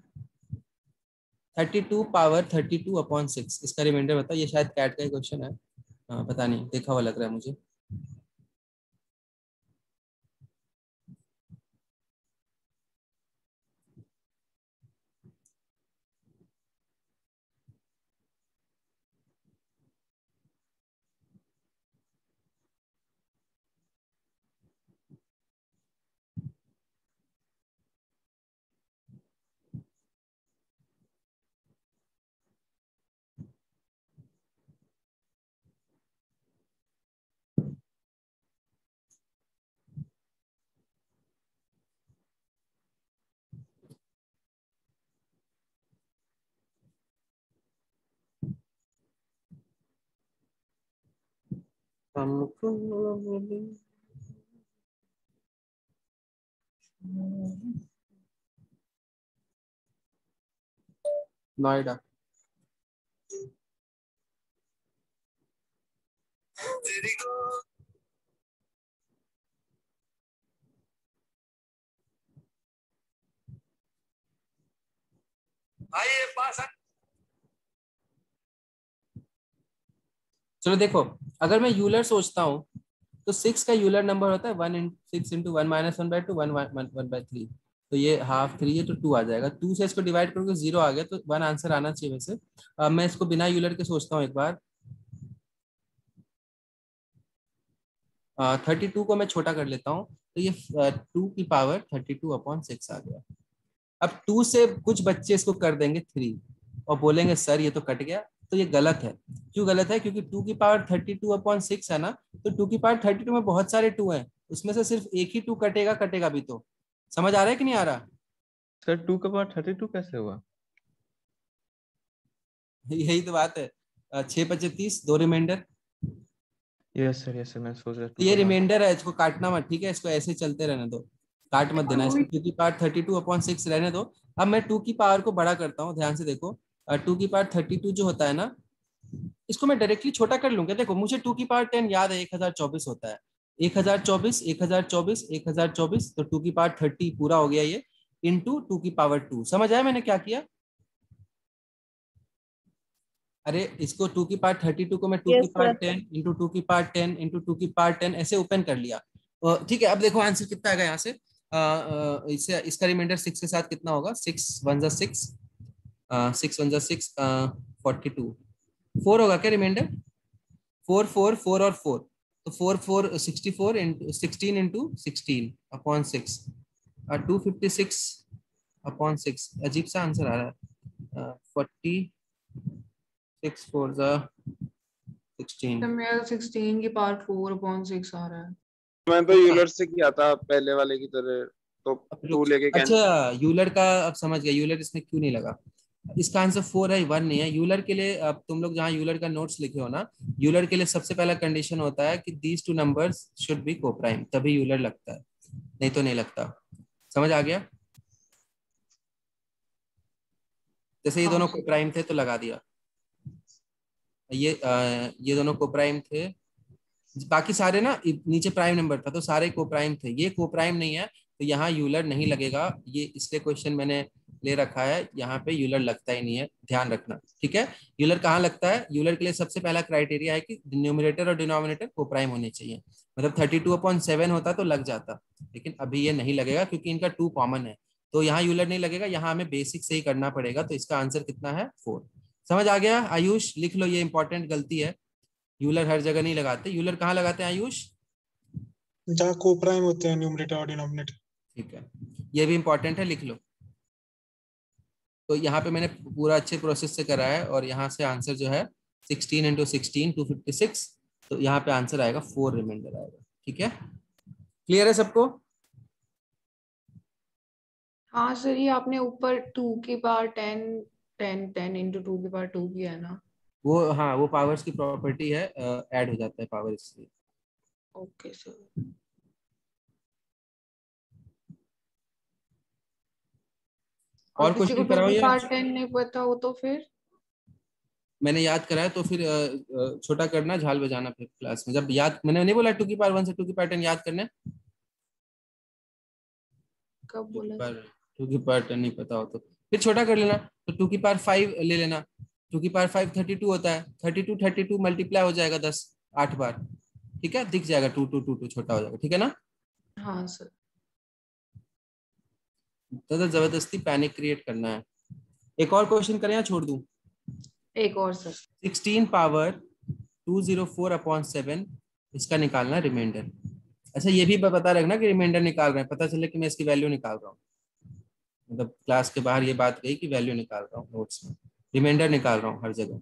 32⁻32/6 इसका रिमाइंडर बताओ। ये शायद कैट का ही क्वेश्चन है। हाँ, पता नहीं, देखा हुआ लग रहा है मुझे। नोएडा। चलो देखो, अगर मैं यूलर सोचता हूँ तो 6 का यूलर नंबर होता है 6 × 1 - 1/2 1/3। तो ये ½ 3 है तो 2 आ जाएगा। 2 से इसको डिवाइड करोगे 0 आ गया, तो 1 आंसर आना चाहिए वैसे। अब मैं इसको बिना यूलर के सोचता हूँ एक बार। 32 को मैं छोटा कर लेता हूँ, तो ये 2 की पावर 32/6 आ गया। अब 2 से कुछ बच्चे इसको कर देंगे 3 और बोलेंगे सर ये तो कट गया, तो ये गलत है। क्यों गलत है? क्योंकि 2 की पावर 32/6 है ना, तो 2 की पावर 32 में बहुत सारे 2 हैं, उसमें से सिर्फ एक ही 2 कटेगा भी। तो समझ आ रहा है कि नहीं आ रहा? सर 2 का पावर 32 कैसे हुआ? यही तो बात है। 6 × 5 = 30, 2 रिमाइंडर। यस सर मैं सोच रहा तो ये रिमाइंडर है, इसको काटना मत, ठीक है? इसको ऐसे चलते रहने दो, काट मत देना। इसको 2 की पावर 32/6 रहने दो। अब मैं 2 की पावर को बड़ा करता हूँ, ध्यान से देखो। 2 की पावर 32 जो होता है ना, इसको मैं डायरेक्टली छोटा कर लूंगा। देखो मुझे 2 की पावर 10 याद है, 1024 होता है। 1024 1024 1024, तो 2 की पावर 30 पूरा हो गया ये, इंटू 2 की पावर 2। समझ आया मैंने क्या किया? अरे इसको 2 की पावर 32 को मैं 2 की पावर 10 इंटू 2 की पावर 10 इंटू 2 की पावर 10 ऐसे ओपन कर लिया। ठीक है, अब देखो आंसर कितना आएगा यहाँ से। इससे इसका रिमाइंडर 6 के साथ कितना होगा? 6 1 = 6, 6 1 = 6, 42। 4 होगा क्या रिमाइंडर? 4 4 4 और 4, तो 4 4 64 इंटू 16 इंटू 16/6, 256/6। अजीब सा आंसर आ रहा है। 46 4 = 16। मेरा 16 की पावर 4/6 आ रहा है। मैं तो यूलर से किया था पहले वाले की तरह, तो 2 लेके कैंसिल। अच्छा यूलर का अब समझ गया, यूलर इसमें क्यों नहीं लगा। इसका आंसर 4 है, 1 नहीं है। यूलर के लिए अब तुम लोग जहाँ यूलर का नोट्स लिखे हो ना, यूलर के लिए सबसे पहला कंडीशन होता है कि these 2 numbers should be coprime, तभी यूलर लगता है, नहीं तो नहीं लगता। समझ आ गया? जैसे ये दोनों कोप्राइम थे तो लगा दिया। ये दोनों कोप्राइम थे, बाकी सारे ना नीचे प्राइम नंबर था तो सारे कोप्राइम थे। ये कोप्राइम नहीं है तो यहाँ यूलर नहीं लगेगा। ये इसलिए क्वेश्चन मैंने ले रखा है, यहाँ पे यूलर लगता ही नहीं है, ध्यान रखना, ठीक है? यूलर कहाँ लगता है? यूलर के लिए सबसे पहला क्राइटेरिया है कि न्यूमरेटर और डिनोमिनेटर कोप्राइम होने चाहिए। मतलब 32/7 होता तो लग जाता, लेकिन अभी ये नहीं लगेगा क्योंकि इनका 2 कॉमन है, तो यहाँ यूलर नहीं लगेगा। यहाँ हमें बेसिक से ही करना पड़ेगा, तो इसका आंसर कितना है? 4। समझ आ गया? आयुष लिख लो, ये इंपॉर्टेंट गलती है। यूलर हर जगह नहीं लगाते। यूलर कहाँ लगाते हैं आयुष? जहाँ कोप्राइम होते हैं न्यूमरेटर और डिनोमिनेटर। ठीक है, ये भी इंपॉर्टेंट है, लिख लो। तो यहाँ पे मैंने पूरा अच्छे प्रोसेस से करा है, और यहाँ से आंसर जो है 16 × 16 256, तो यहाँ पे आंसर आएगा 4 रिमाइंडर आएगा। ठीक है, क्लियर है सबको? हाँ सर, ये आपने ऊपर 2 की पावर 10 10 10 इंटू 2 की पावर 2 किया है ना? वो हाँ, वो पावर्स की प्रॉपर्टी है, ऐड हो जाता है पावर इसलिए। Okay sir. और किसी को क्वेश्चन कराओ या? पार्ट 10 नहीं पता हो तो फिर मैंने याद कराया तो फिर छोटा करना, झाल बजाना फिर क्लास में। जब याद, मैंने नहीं बोला 2 की पावर 1 से 2 की पावर 10 याद करना। कब बोला? 2 की पावर 10 नहीं पता हो तो फिर छोटा कर लेना, तो 2 की पावर 5 ले लेना। 2 की पावर 5 32 होता है, 32 मल्टीप्लाई हो जाएगा 10 8 बार, ठीक है? दिख जाएगा 2 2 2 2 छोटा हो जाएगा, ठीक है ना? हाँ सर। तो जबरदस्ती पैनिक क्रिएट करना है। एक और क्वेश्चन करें या छोड़ दूं? एक और सर। 16 पावर 204/7 इसका निकालना रिमाइंडर। अच्छा, ये भी पता रखना कि रिमाइंडर निकाल रहे हैं, पता चले कि मैं इसकी वैल्यू निकाल रहा हूँ, मतलब क्लास के बाहर ये बात गई कि वैल्यू निकाल रहा हूँ, नोट्स में रिमाइंडर निकाल रहा हूँ हर जगह।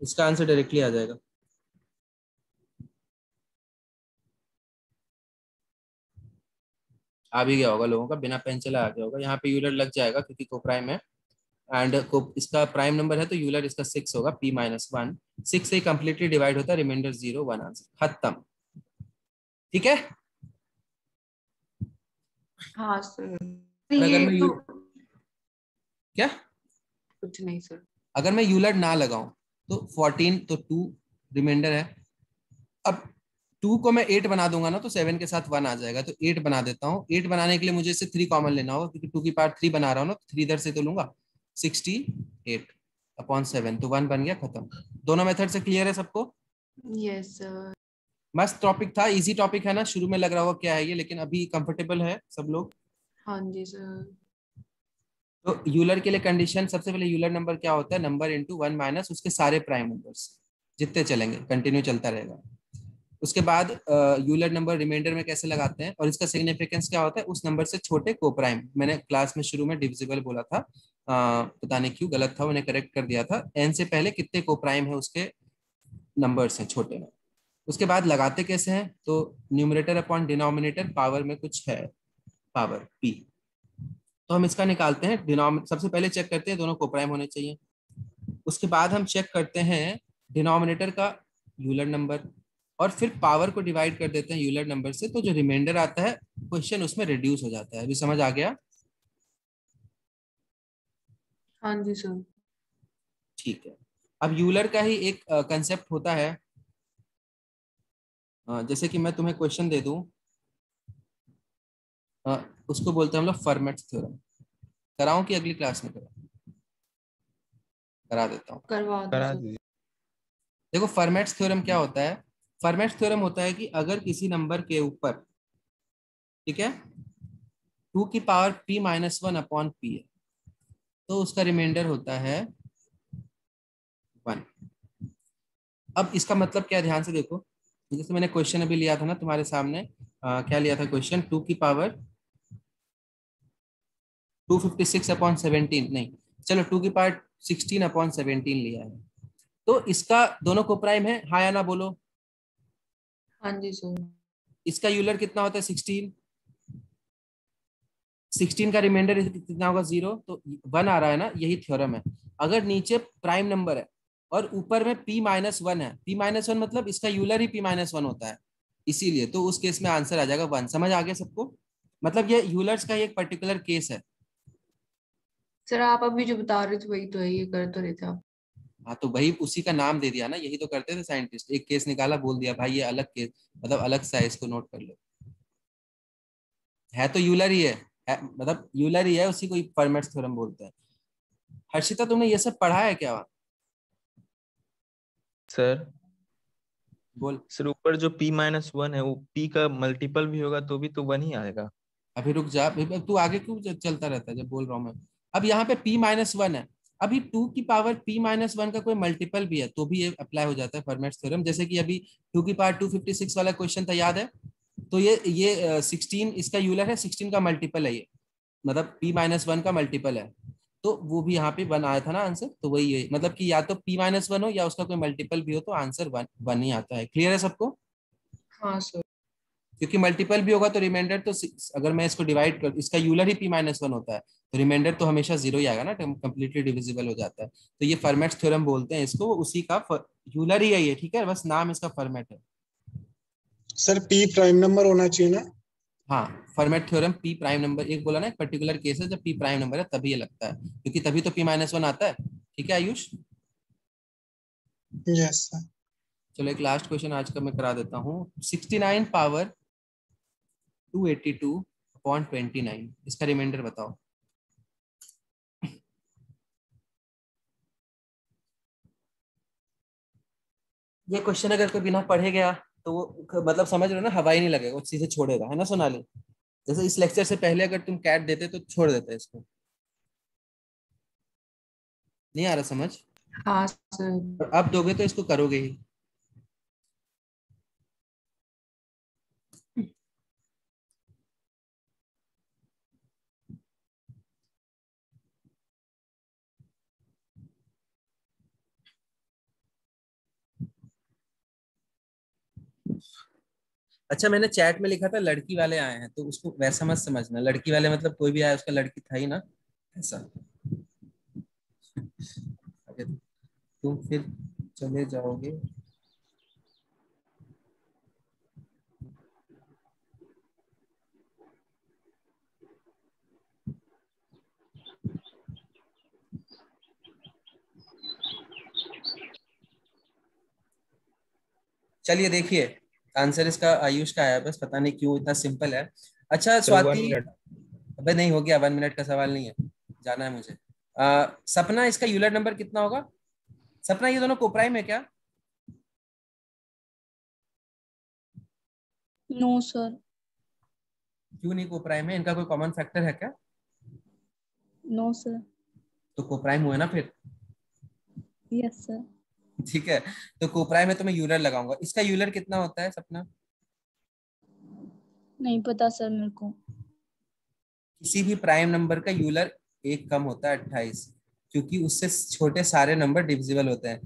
इसका आंसर डायरेक्टली आ जाएगा। आ भी गया होगा लोगों का, बिना पेन चला आ गया होगा। यहाँ पे यूलर लग जाएगा क्योंकि कोप्राइम है, एंड इसका प्राइम नंबर है तो यूलर इसका 6 होगा, p-1 6 से कंप्लीटली डिवाइड होता है, रिमाइंडर 0 1 आंसर खत्म। ठीक है? हाँ सर। अगर मैं क्या कुछ नहीं सर। अगर मैं यूलर ना लगाऊं तो 14, तो 2 रिमाइंडर है। अब 2 को मैं 8 बना दूंगा ना तो 7 के साथ 1 आ जाएगा, तो 8 बना देता हूँ। 8 बनाने के लिए मुझे इसे 3 कॉमन लेना होगा क्योंकि 2 की पावर 3 बना रहा हूँ ना, तो 3 इधर से तो लूंगा। 68/7 तो 1 बन गया, खत्म। दोनों मेथड से क्लियर है सबको? Yes sir. मस्त टॉपिक था, इजी टॉपिक है ना? शुरू में लग रहा होगा क्या है ये, लेकिन अभी कंफर्टेबल है सब लोग? हाँ जी सर। तो यूलर के लिए कंडीशन, सबसे पहले यूलर नंबर क्या होता है? नंबर इंटू 1 माइनस उसके सारे प्राइम नंबर्स, जितने चलेंगे कंटिन्यू चलता रहेगा। उसके बाद यूलर नंबर रिमाइंडर में कैसे लगाते हैं और इसका सिग्निफिकेंस क्या होता है, उस नंबर से छोटे कोप्राइम। मैंने क्लास में शुरू में डिविजिबल बोला था, पता नहीं क्यों गलत था, मैंने करेक्ट कर दिया था। एन से पहले कितने कोप्राइम है उसके नंबर्स हैं छोटे में। उसके बाद लगाते कैसे हैं, तो न्यूमरेटर अपॉन डिनोमिनेटर पावर में कुछ है पावर पी, तो हम इसका निकालते हैं। सबसे पहले चेक करते हैं दोनों कोप्राइम होने चाहिए। उसके बाद हम चेक करते हैं डिनोमिनेटर का यूलर नंबर और फिर पावर को डिवाइड कर देते हैं यूलर नंबर से, तो जो रिमाइंडर आता है क्वेश्चन उसमें रिड्यूस हो जाता है। अभी समझ आ गया? हाँ जी सर। ठीक है। अब यूलर का ही एक कंसेप्ट होता है, जैसे कि मैं तुम्हें क्वेश्चन दे दूं, उसको बोलते हैं हम लोग फॉर्मेट्स थ्योरम। कराऊं कि अगली क्लास में कराऊं? करा देता हूँ। करवा दो करा सर। दीजिए। देखो फॉर्मेट्स थ्योरम क्या होता है। फॉर्मेट्स थ्योरम होता है कि अगर किसी नंबर के ऊपर, ठीक है, 2 की power p minus 1 upon P है, तो उसका रिमाइंडर होता है 1। अब इसका मतलब क्या है, ध्यान से देखो। जैसे मैंने क्वेश्चन अभी लिया था ना तुम्हारे सामने, क्या लिया था क्वेश्चन, 2 की पावर 256 अपॉन 17, नहीं चलो 2 की पावर 16 अपॉन 17 लिया है। तो इसका दोनों को प्राइम है, हाँ या ना बोलो। हाँ जी सर। इसका यूलर कितना होता है 16, 16 का रिमाइंडर कितना होगा 0, तो 1 आ रहा है ना, यही थ्योरम है। अगर नीचे प्राइम नंबर है और ऊपर में p माइनस 1 है, p माइनस 1 मतलब इसका यूलर ही p माइनस 1 होता है, इसीलिए तो उस केस में आंसर आ जाएगा 1। समझ आ गया सबको? मतलब ये यूलर्स का एक पर्टिकुलर केस है। सर आप अभी जो बता रहे थे वही तो है, ये कर तो रहे थे आप। हाँ तो वही उसी का नाम दे दिया ना, यही तो करते थे साइंटिस्ट, एक केस निकाला बोल दिया भाई ये अलग केस, मतलब अलग सा है, इसको नोट कर लो। है तो यूलर ही है मतलब यूलर ही है, उसी को फॉर्मेट्स थ्योरम बोलते हैं। हर्षिता तुमने ये सब पढ़ा है क्या? सर बोल। सर ऊपर जो p माइनस 1 है वो p का मल्टीपल भी होगा तो भी तो 1 ही आएगा। अभी रुक जा, अभी तू आगे क्यों चलता रहता है जब बोल रहा हूँ मैं। अब यहाँ पे p माइनस 1 है, अभी 2 की पावर p माइनस 1 का कोई मल्टीपल भी है तो भी ये अप्लाई हो जाता है फॉर्मेट्स थ्योरम। जैसे कि अभी 2 की पावर 256 वाला क्वेश्चन था, याद है? तो ये 16 इसका यूलर है, 16 का मल्टीपल है ये, मतलब p माइनस 1 का मल्टीपल है, तो वो भी यहाँ पे 1 आया था ना आंसर। तो वही है, मतलब कि या तो p माइनस 1 हो या उसका कोई मल्टीपल भी हो तो आंसर 1 ही आता है। क्लियर है सबको? हाँ सर। क्योंकि मल्टीपल भी होगा तो रिमाइंडर तो अगर मैं इसको डिवाइड कर, इसका यूलर ही p माइनस 1 होता है, तो रिमाइंडर तो हमेशा 0 ही आएगा ना, कंप्लीटली डिविजिबल हो जाता है। तो ये फॉर्मेट्स थ्योरम बोलते हैं इसको, उसी का यूलर ही है ये, ठीक है, बस नाम इसका फॉर्मेट है। सर पी प्राइम नंबर होना चाहिए ना? हाँ format theorem p prime number, एक बोला ना एक पर्टिकुलर केस है जब p प्राइम नंबर है तभी ये लगता है, क्योंकि तभी तो p माइनस 1 आता है। ठीक है आयुष? Yes sir. चलो एक लास्ट क्वेश्चन आज का मैं करा देता हूँ। 69 पावर 282 अपॉन 29, इसका रिमाइंडर बताओ। ये क्वेश्चन अगर कोई बिना पढ़े गया तो वो मतलब समझ रहे हो ना, हवा ही नहीं लगेगा, वो चीजें छोड़ेगा, है ना सोनाली? जैसे इस लेक्चर से पहले अगर तुम कैट देते तो छोड़ देते इसको। नहीं आ रहा समझ? हाँ सर। और अब दोगे तो इसको करोगे ही। अच्छा मैंने चैट में लिखा था लड़की वाले आए हैं, तो उसको वैसा मत समझना, लड़की वाले मतलब कोई भी आया उसका लड़की था ही ना, ऐसा। अगर तुम फिर चले जाओगे। चलिए देखिए, आंसर इसका आयुष का आया, बस पता नहीं क्यों इतना सिंपल है। अच्छा सर 1 स्वाति, मिनट। अबे नहीं हो गया, 1 मिनट का सवाल नहीं है, जाना है मुझे। सपना इसका यूलर नंबर कितना होगा? सपना ये दोनों कोप्राइम है क्या? No sir. क्यों नहीं कोप्राइम है, इनका कोई कॉमन फैक्टर है क्या? No sir. तो कोप्राइम हुए ना फिर। Yes sir. ठीक है, तो कोप्राइम है तो मैं यूलर लगाऊंगा। इसका यूलर कितना होता है सपना? नहीं पता सर मेरे को। किसी भी प्राइम नंबर का यूलर 1 कम होता है 28, क्योंकि उससे छोटे सारे नंबर डिविजिबल होते हैं।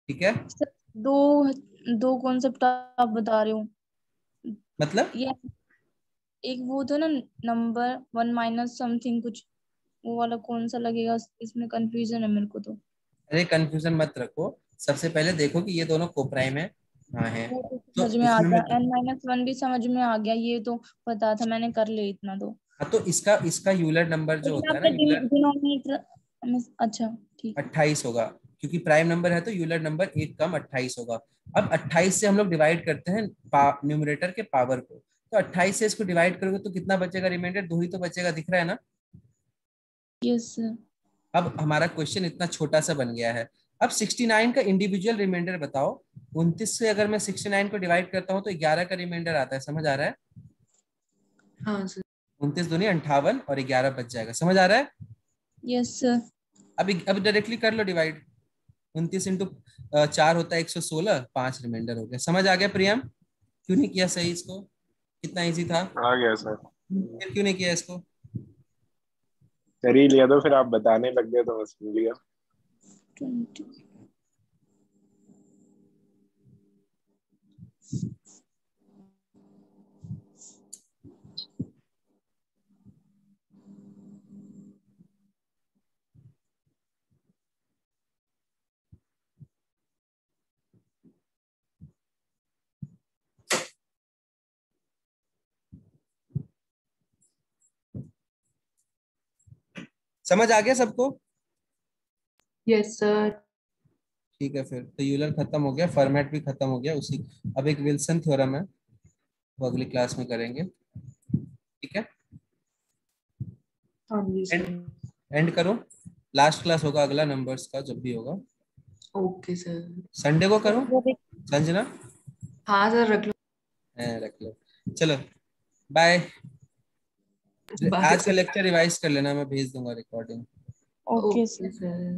ठीक है, सर दो दो कॉन्सेप्ट आप बता रहे हो। मतलब ये एक वो था ना नंबर 1 माइनस समथिंग कुछ, वो वाला कौन सा लगेगा? इसमें कंफ्यूजन है मेरे को तो। अरे कंफ्यूजन मत रखो, सबसे पहले देखो कि ये दोनों कोप्राइम है। हाँ है, वो तो तो समझ में आ इसमें गया, मैं, n-1 भी समझ में आ गया, ये तो पता था मैंने, कर लिया इतना तो। हाँ तो इसका इसका यूलर नंबर जो लेकिन होता है ना, आपका यूलर डिनोमिनेटर अच्छा ठीक है। 28 होगा, क्योंकि प्राइम नंबर है तो यूलर नंबर 1 कम 28 होगा। अब 28 से हम लोग डिवाइड करते हैं न्यूमरेटर के पावर को, तो 28 से इसको डिवाइड करोगे तो कितना बचेगा? रिमाइंडर 2 ही तो बचेगा, दिख रहा है ना। Yes sir. अब हमारा क्वेश्चन इतना छोटा सा बन गया है। अब 69 का इंडिविजुअल रिमाइंडर बताओ। 29 से अगर मैं 69 को डिवाइड करता हूँ तो 11 का रिमाइंडर आता है, समझ आ रहा है? हाँ सर। 29 दूनी 58 और 11 बच जाएगा, समझ आ रहा है? Yes sir. अब डायरेक्टली कर लो डिवाइड। 29 इंटू 4 होता है 116, 5 रिमाइंडर हो गया। समझ आ गया प्रियम? क्यों नहीं किया सही इसको? कितना इजी था, आ गया सर। फिर क्यों नहीं किया इसको? कर ही लिया, तो फिर आप बताने लग गए तो मैं समझ गया। 20। समझ आ गया सबको? Yes sir. ठीक है, फिर तो यूलर खत्म हो गया, फॉर्मेट भी खत्म हो गया उसी। अब एक विल्सन थ्योरम है, वो अगली क्लास में करेंगे। ठीक है, हाँ जी एंड सर। एंड करो। लास्ट क्लास होगा अगला नंबर्स का, जब भी होगा ओके सर। संडे को करो। संजना, हाँ सर रख लो। रख लो। चलो बाय। बाय आज का सर। लेक्चर रिवाइज कर लेना, मैं भेज दूंगा recording. Okay okay sir. Sir.